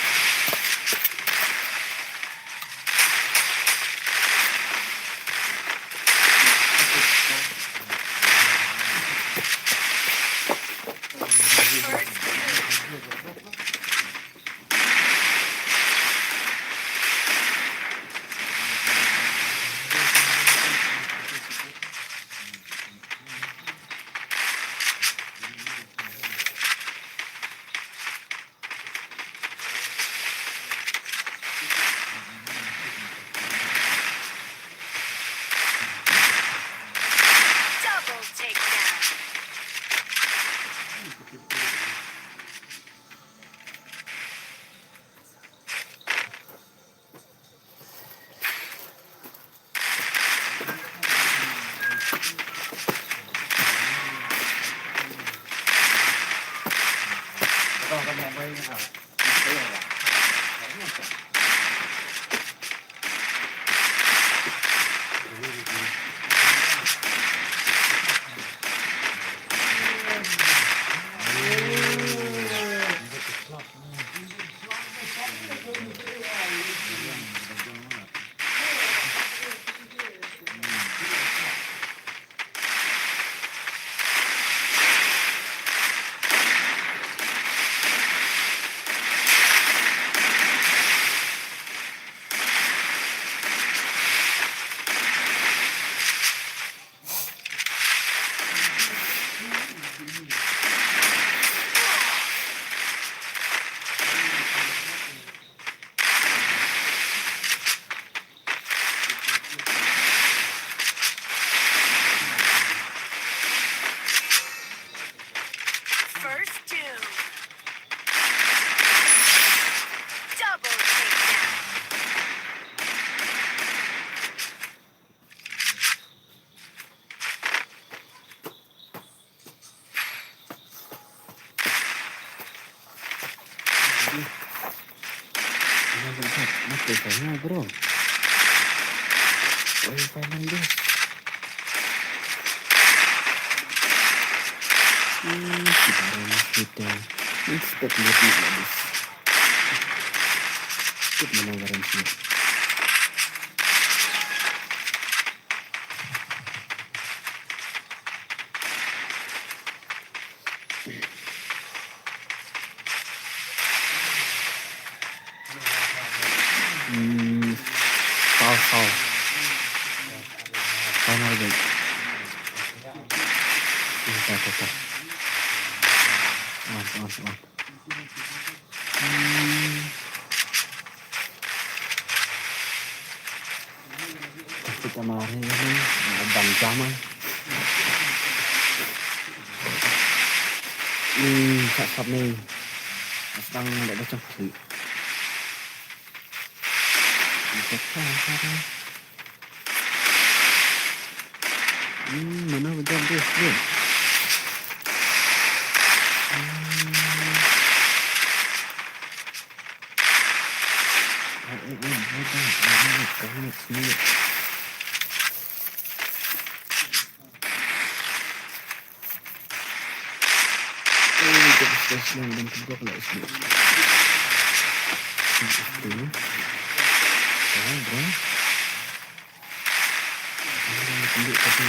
Double takedown. First doom. Double takedown. Ini bentar, mati kayaknya bro. Wifi dia. Kita ini step lihat habis. Step mana garansi? Kau. Final game. Kita. On. Kemarin ini abang zaman sắp này đang lại có trong thủy rất sao đây mà nó bên trong đây luôn Spesial dan kedua kalau SD itu bro tunjuk tapi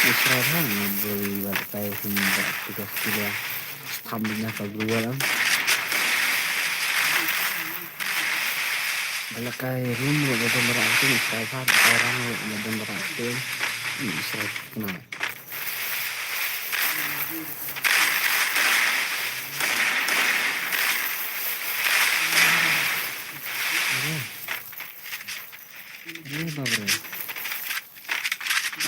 Israel beri balik kayak sumber tugas kita stamina keluar balik kayak rumah betul berarti Israel orang betul berarti Israel kenapa ini apa bro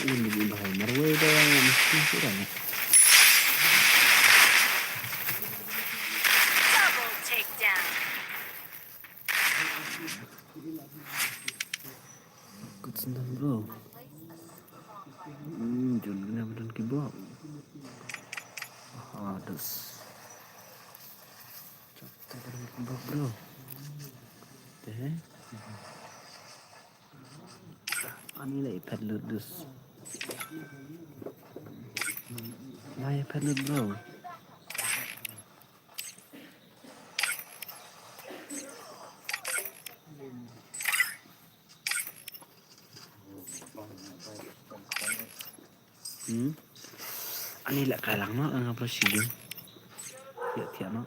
ini di bahaya Norway doang yang mesti sudah Double takedown. ikut senang bro jangan benar-benar kibok aduh capek benar kibok bro deh ini lah iPad ludus lah iPad ludus bro Ani lah kalang no ang prosedur ya tiano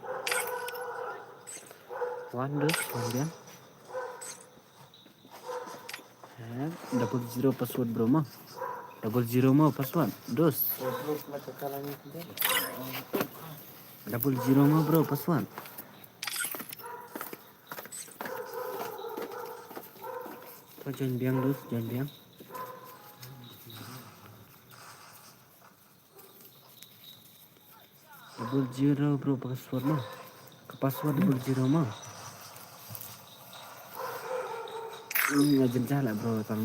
one kemudian double zero password bro mah double zero mah password dos double zero mah bro password kau jangan biang dos jangan biang double zero bro password mah ke password double zero mah ngajen lah bro tang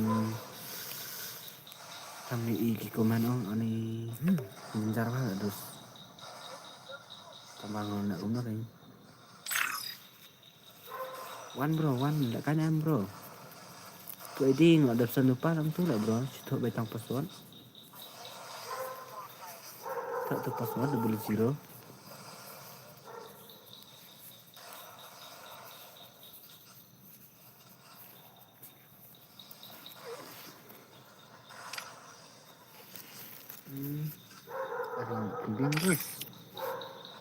ni komen ani ngajar lah terus tambang nak umur ni one bro one tak kan bro tu ID nggak ada pesan lupa langsung lah bro cukup betang password tak tu password double zero ada yang terus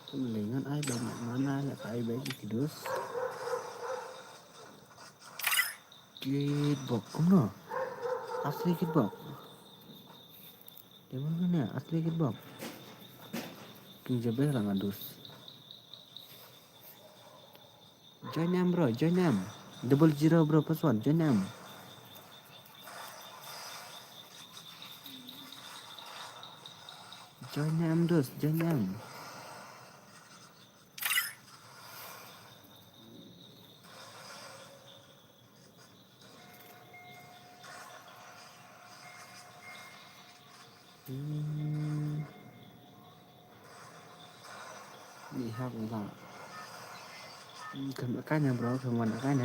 mendingan ai banyak mana lah ai baik terus kitbox no asli kitbox di mana ni asli kitbox kinjabe lang adus join them bro join them double zero bro password join them join them dos join them lihat enggak kan bro kemudian kan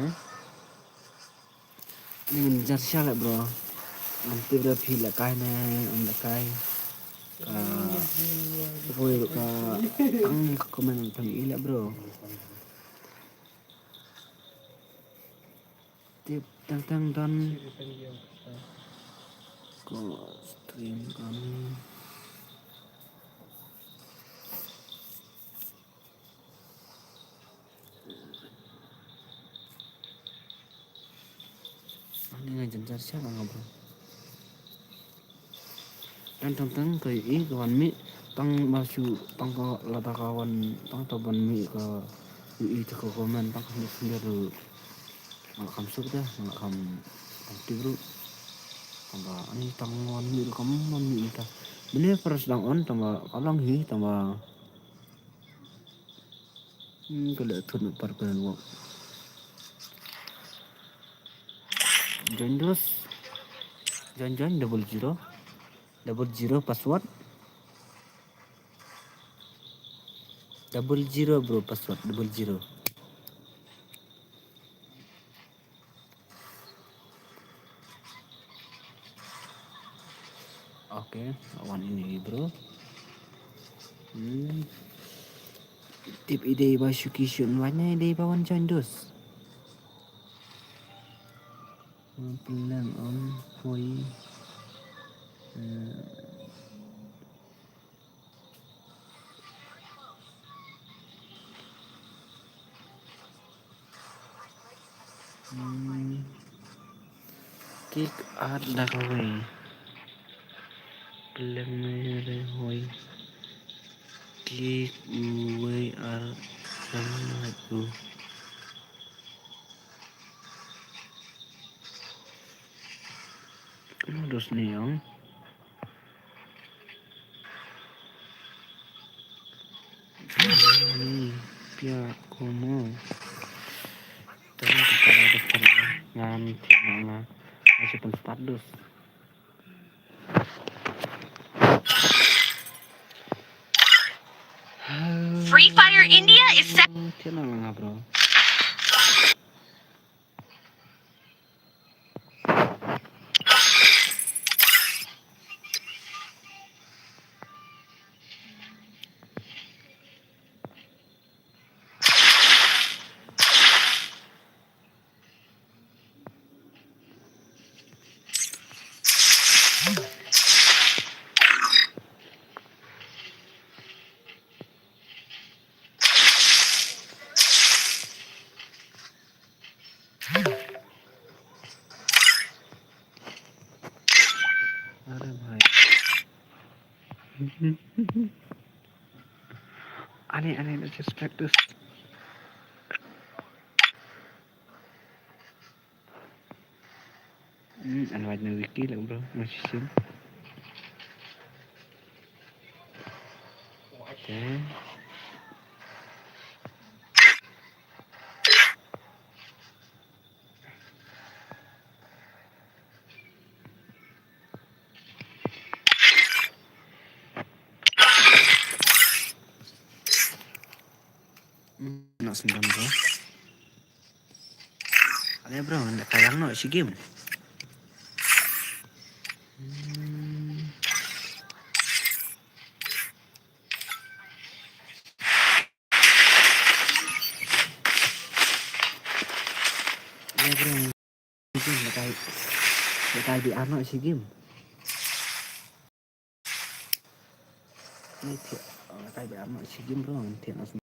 ini ngejar siapa bro nanti udah pilih kan om kai boleh ka ang komen pang ila bro tip tang dan ko stream kami ini ngajar siapa nggak bro dan tentang kayak kawan mi tang masuk tang ke lata kawan tang taban mi ke itu ke komen pak kami sendiri nggak kamu suka dah nggak kamu bro tambah ini tangan ini kamu mandi kita bener first down on tambah kalang hi tambah kalau tuh perpuluhan wak join terus join double zero password double zero bro password double zero. Oke, lawan ini bro. Tip ide Basuki mana ide bawan join dos. Pelang on hoi. Kick out dah hoi. Pelang mere hoi. Kick away ar sama tu. Modus ni yang. Ni pihak komo. Tapi kita ada pernah nganti mana masih pun status. Free Fire India is set. Kena lah bro. Ada bahaya. Aneh-aneh aja status. Anwar wiki lah bro, masih sim. Oke. Nak sembilan bro. Ada bro, nak kayang nak si game. Ada bro, game nak di anak si game. Ini tiap, nak di anak si game bro, tiap nak.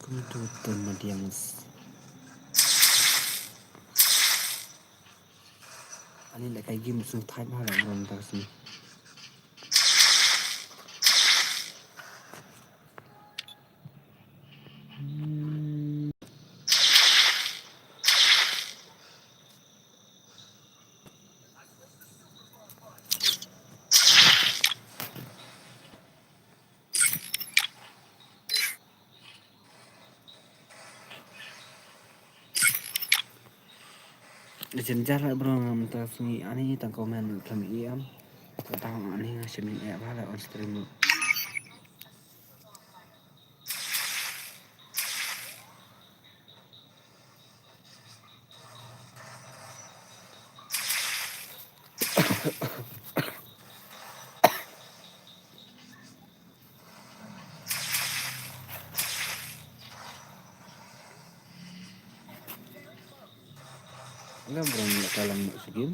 Kemudian mediamus. Ani nak kayak game musuh type lah orang tak sini. Jenjar lah bro, minta sini ani tang komen kami iam. Tahu ani ngasih min apa lah on stream. Enggak bro, enggak kalang nak si game.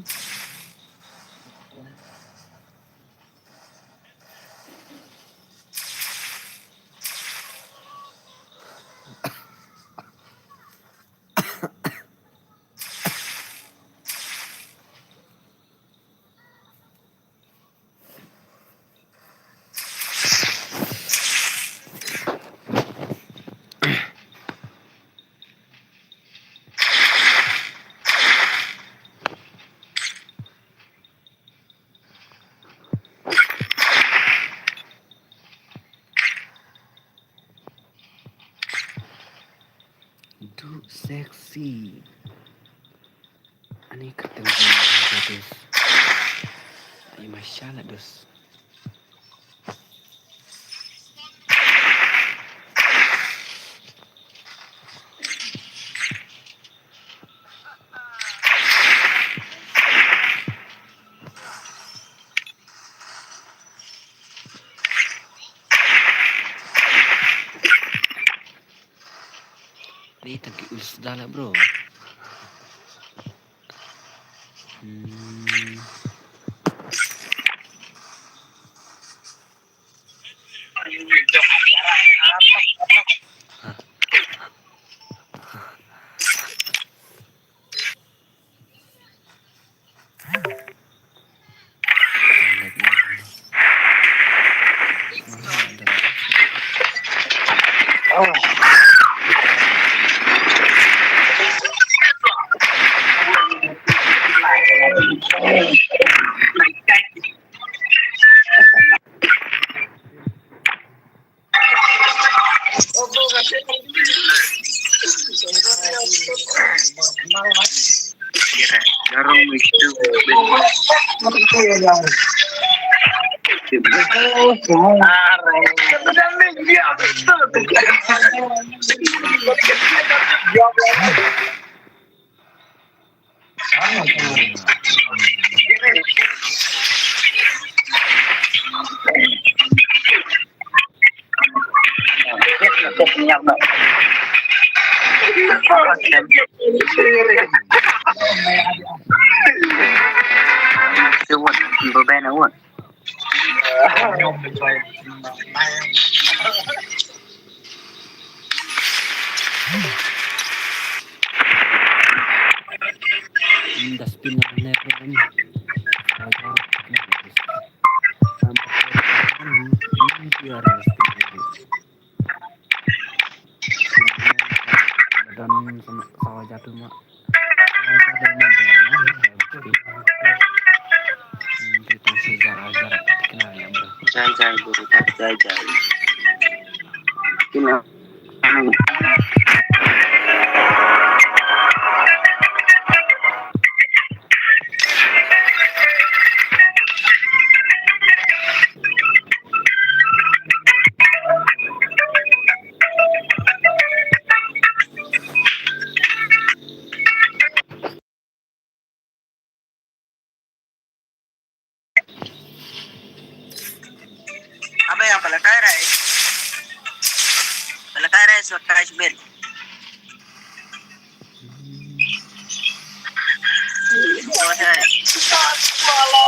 Seksi. Ani ketemu dos. Ay masyaallah dos. Ini tadi ulus dala bro. Hmm. Dustbin na meron. Dan sama sawah jatuh mak. Sawah jatuh mak. Tentang sejarah kenal ya bro. Jai guru jai. Ini apa yang pelakar rice? Pelakar rice or rice bed?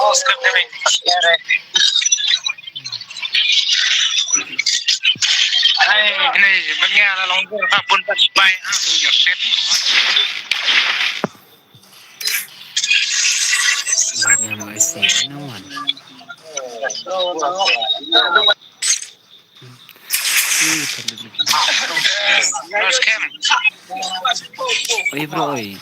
Oscar kami. Ay, ini bagnya la long ko hapon pa spy ang your set. Warna Malaysia naman. Terus kem. Oi bro, oi.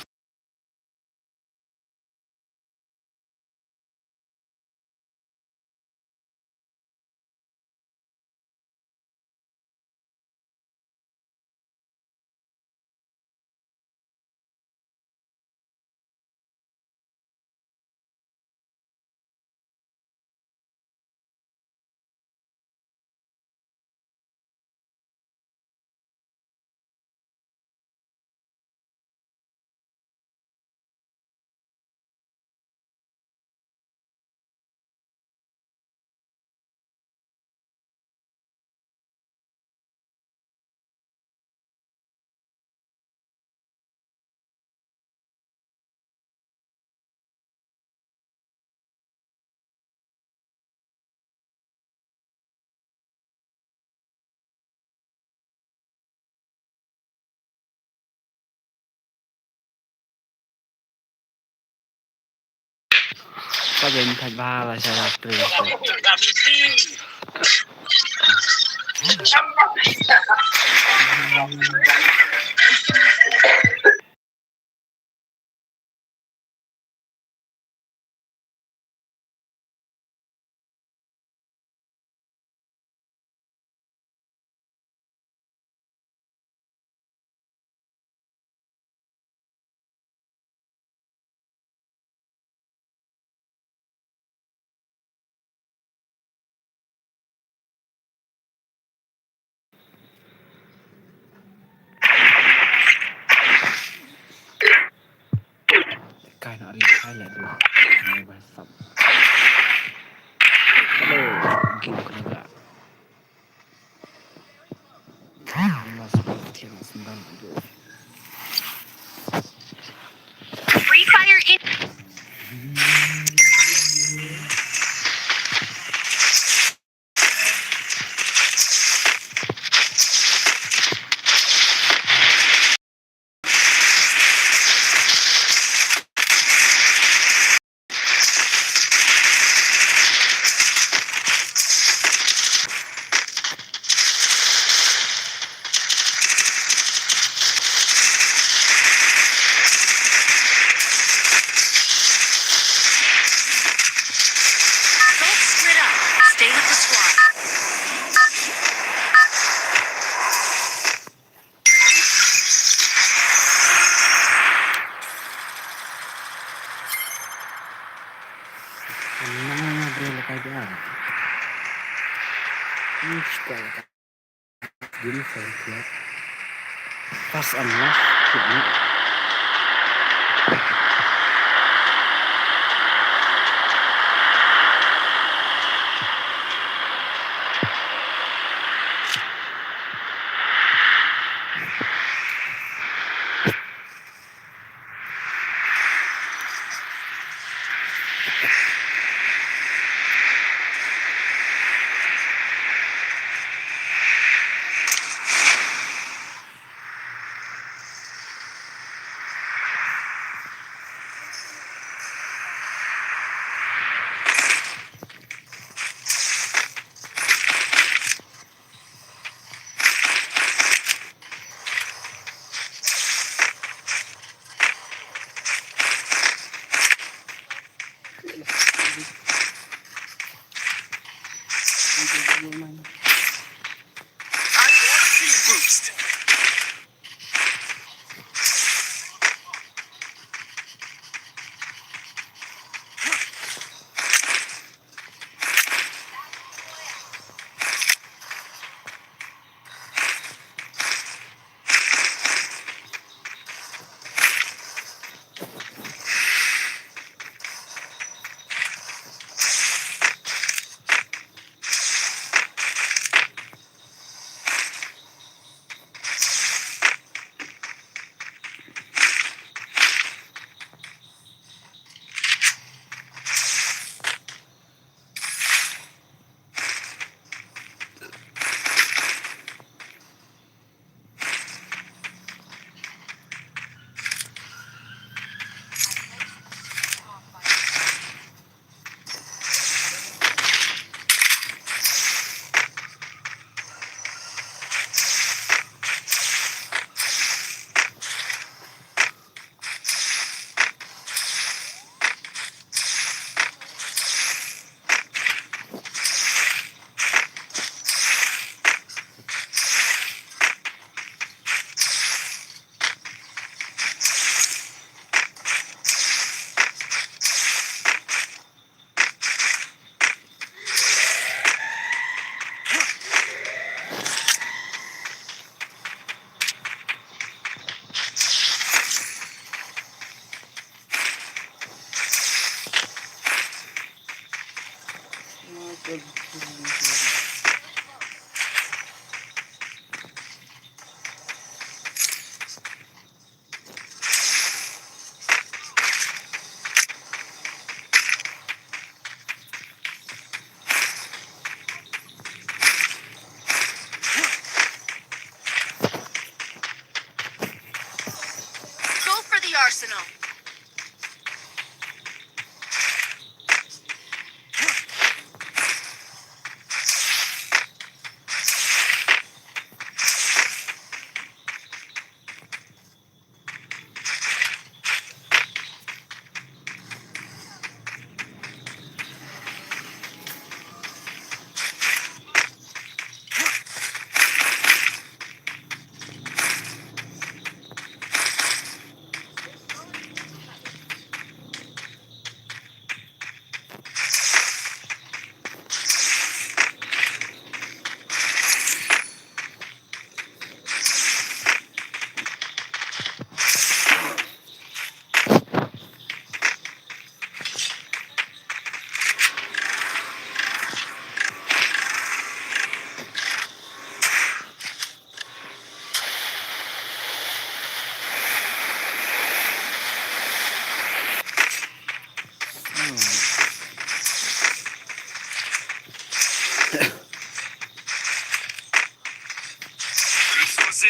Có bên thạch ba là sẽ là kain nak highlight dulu. WhatsApp. Halo, game kena Allah seperti yang sembilan dulu. Free Fire in. Don't split up. Stay with the squad. Namanya bro lepas dia. Ini sekolah. Gini saya lihat. Pas unlock ini.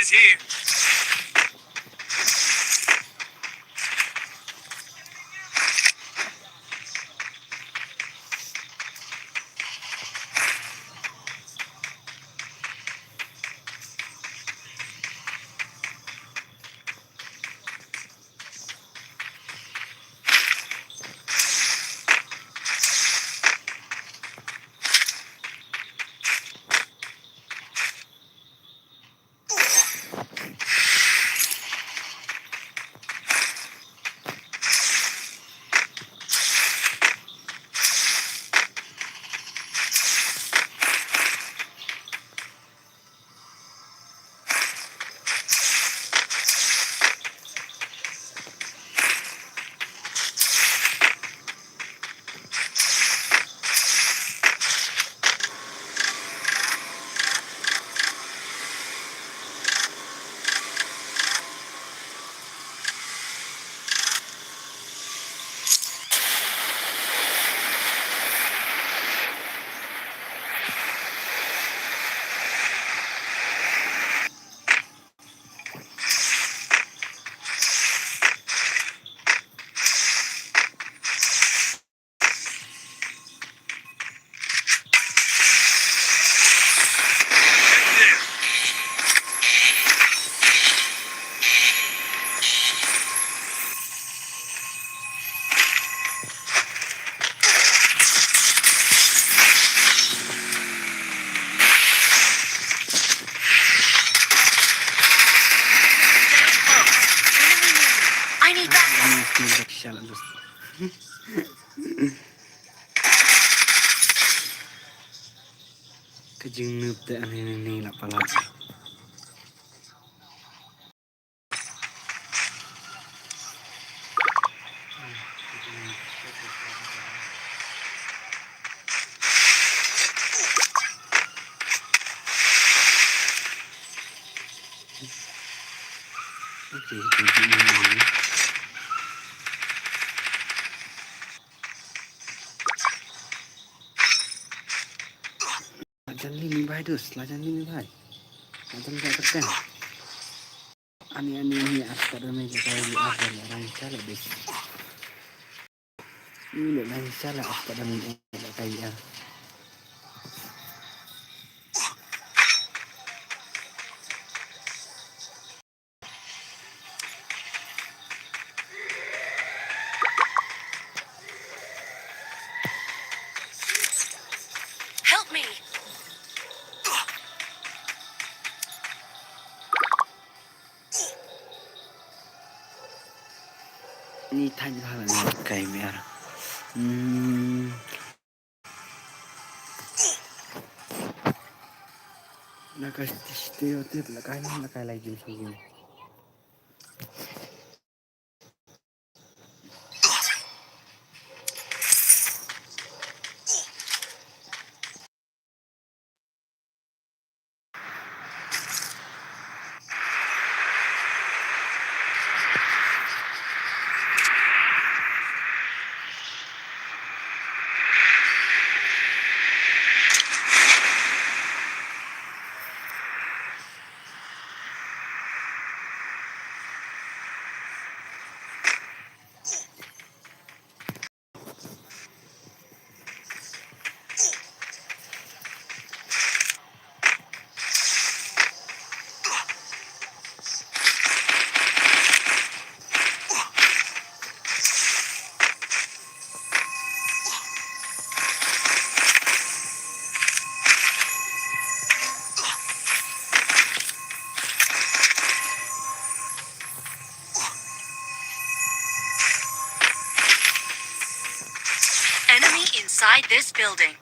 is here. I need backup. Shut up, bos. Kejeng noob teh aneh lah pala. Oke, ini. Lajan limi bahai dus, lajan limi bahai. Lajan tak tekan. Ani ni askar me kayak di apa ya rancang lebih. Ini rancang lah askar me kayak. Help me. Ni tanya hal ni kayak mer. Nak kasih stereotip lah kayak lagi begini. Enemy inside this building.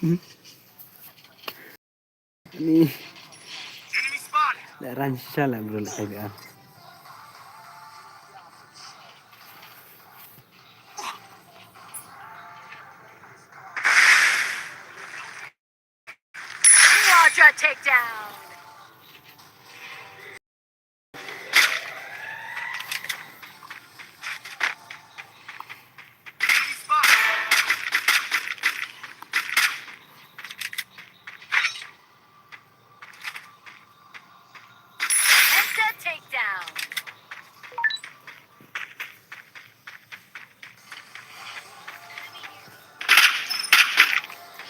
Ini ransel lah bro kayak Quadra takedown. Headset takedown.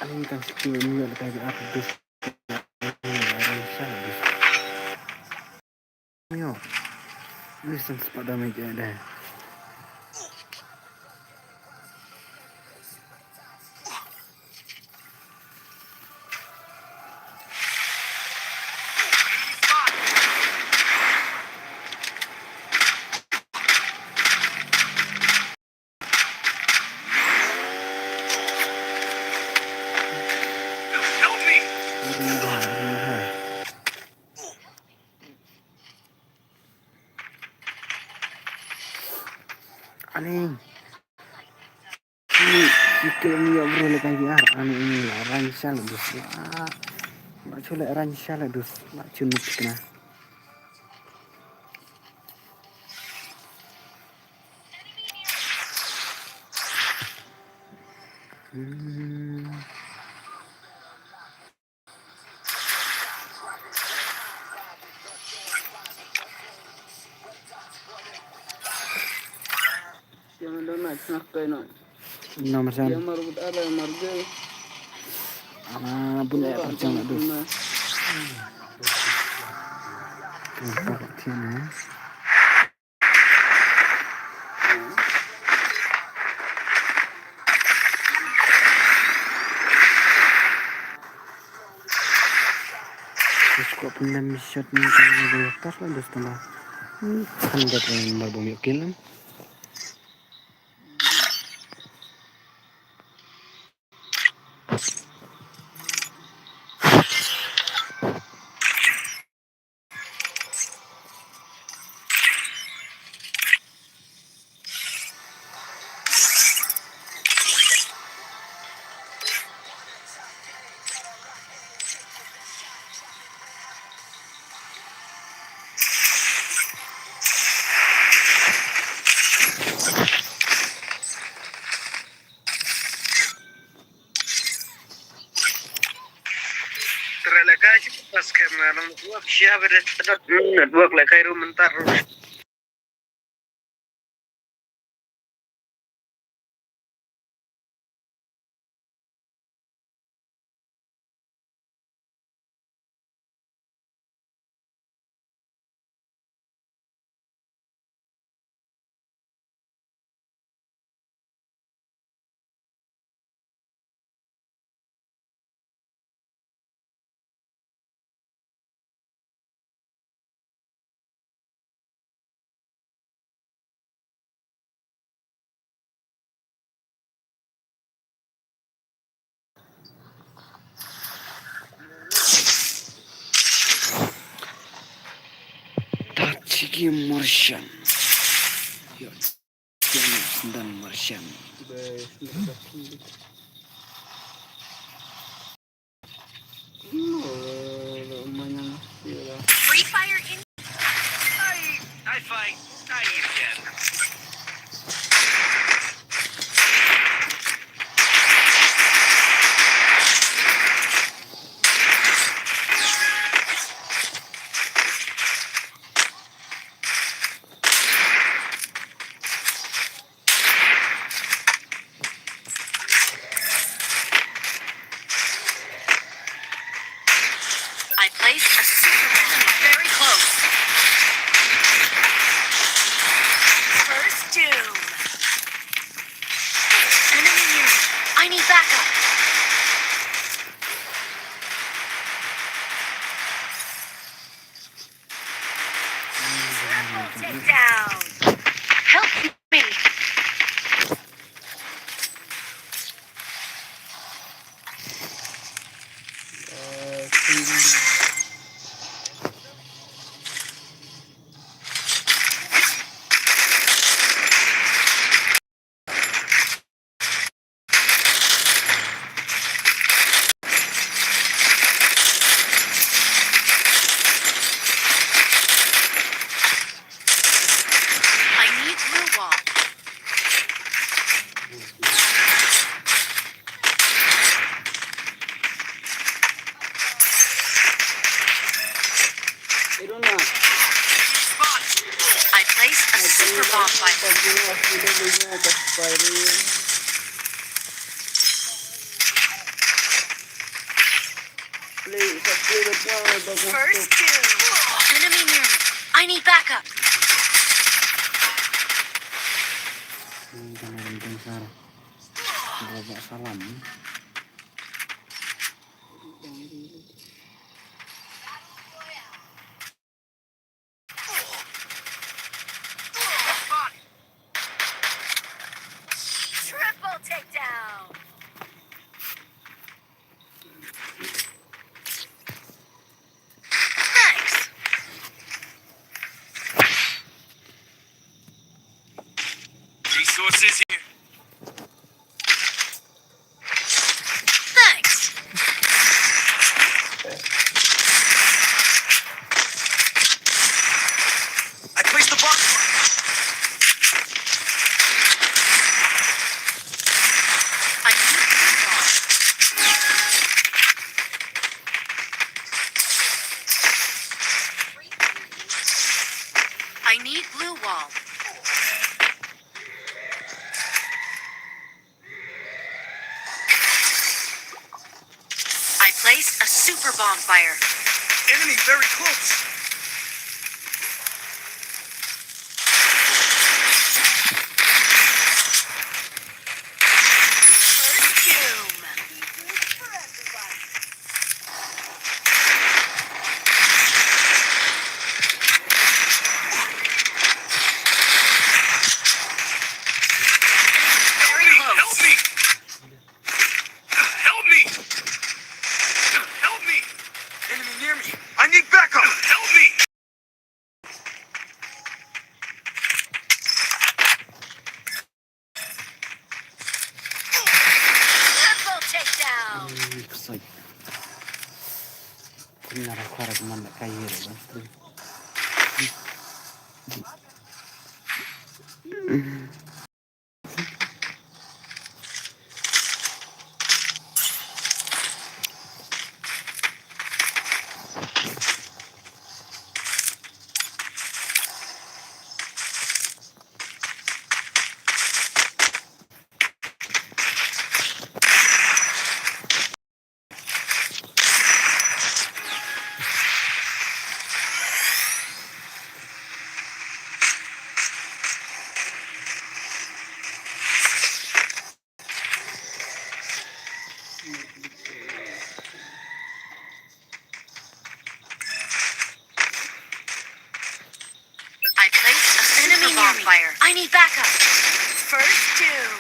Ini kan skill juga kayak update ransel bis. Yo, listen pada meja dah. Aneh. Ini skill juga bro kayak aneh ini lah ransel dus lah. Mak culek ransel dus mak cunut kena. Yang ada nak kena. Nomor san. Yang marut ada marga. Punya percang dus. Kenapa sini? Terus kok pindah shot ni kalau lepas lah dus tambah. Kan datang babong yakin. Terlekasi pas kemarin work siapa deh tetap network lekai rumentar. Tatsuki Martian. Yo, dan Martian. Free Fire in. I fight. I again. I placed a Superman very close. First doom. Enemy near me. I need backup. Take down. Help me. I need blue wall. Itu na. I placed a super bonfire. First two. Enemy near me. I need backup. Jangan besar. Bawa salam. Triple takedown. Nice. Resources here. Thanks. I placed the box. I need blue wall. I need blue wall. I placed a super bonfire. Enemy very close. First doom. Very Help close. me! Help me! Help me! Enemy near me. I need backup. Help me! Triple takedown. Kesoj. Benar aku harus mana kaya kan. I placed a super bonfire. I need backup. First doom.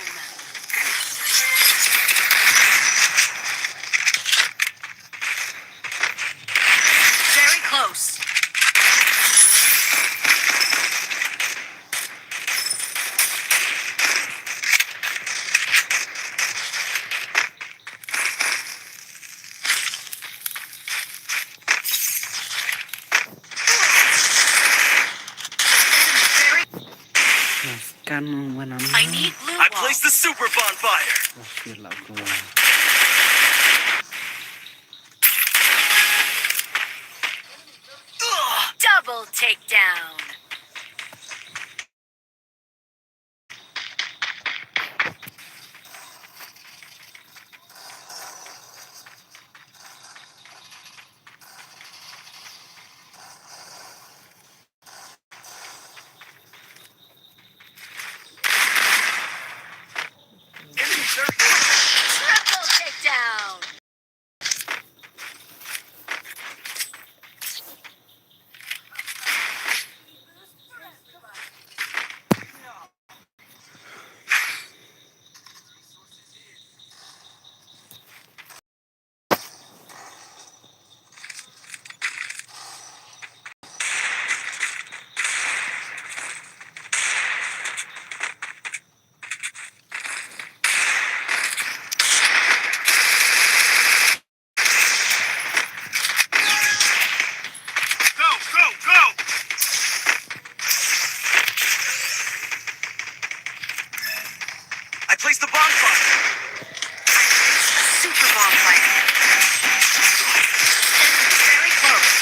Very close. Very. Kan mana? I need blue I wall. placed the super bonfire. Gila aku. Double takedown. Enemy very close. Triple takedown. place the bonfire. Super bonfire. Very close.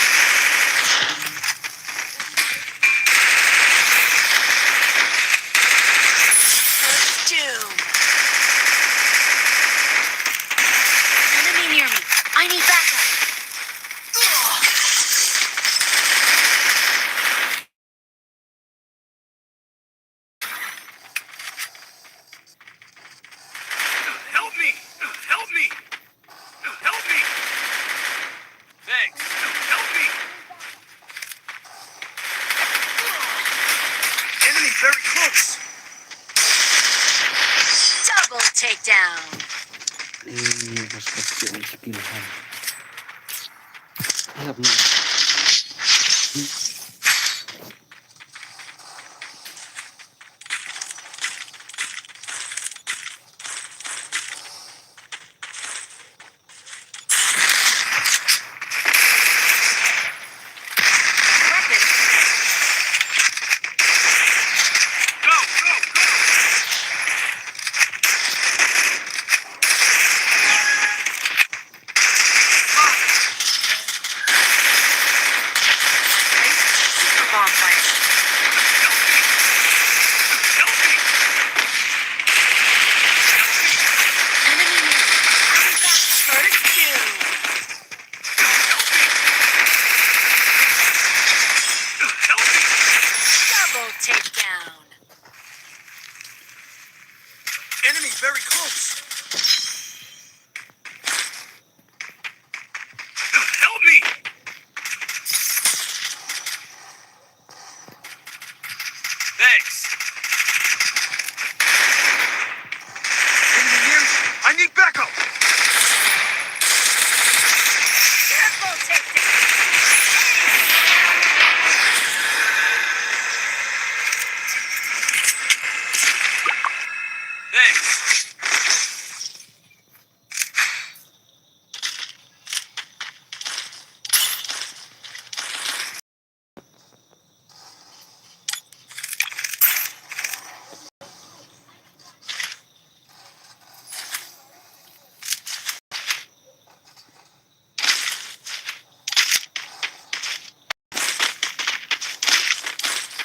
Doom. Enemy near me. I need backup. Ugh. Help me! Help me! Help me! Thanks. Help me! Enemy very close. Double takedown. Ini pas kecil sepilihan. Harap nih. Weapon. Go, go, go! Super bonfire. Help me! Help me! Enemy near me. I need backup. First doom. Help me! Double takedown. Enemy very close. Help me! Thanks. Enemy near me. I need backup. Triple takedown. Thanks.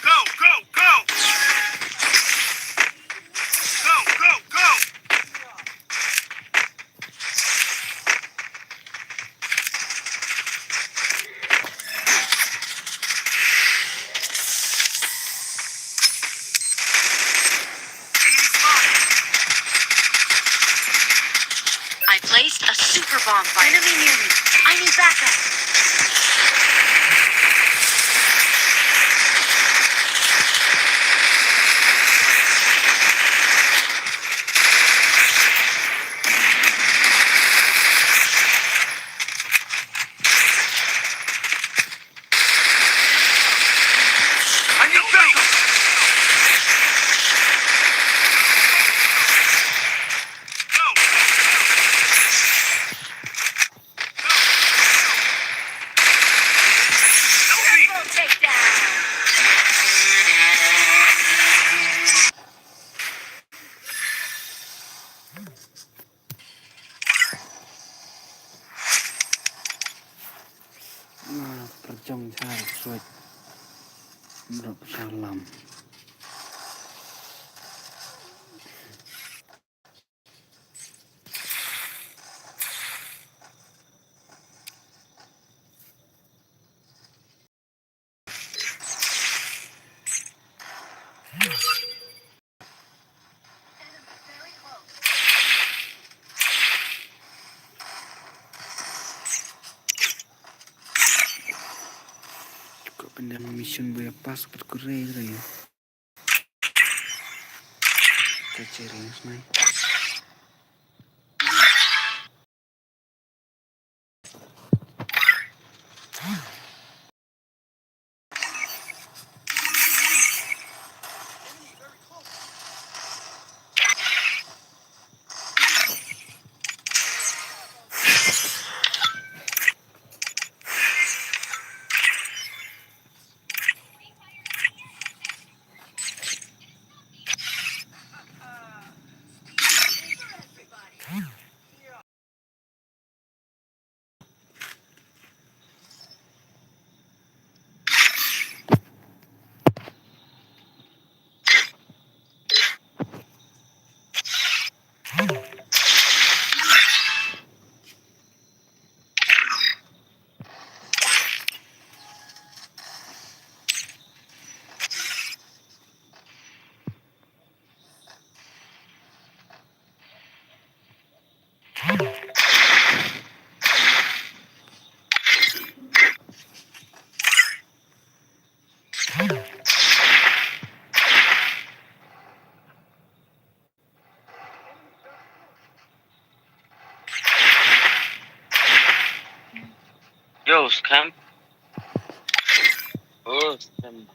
Go, go, go! Go, go, go! Enemy spotted. I placed a super bonfire. Enemy near me. I need backup. I need backup. Go. Help me. Triple takedown. Nah, perjong cara suat bersalam. Kok pindah mission boya pas berkurai ya. Kecering semai. Rose camp. Rose camp.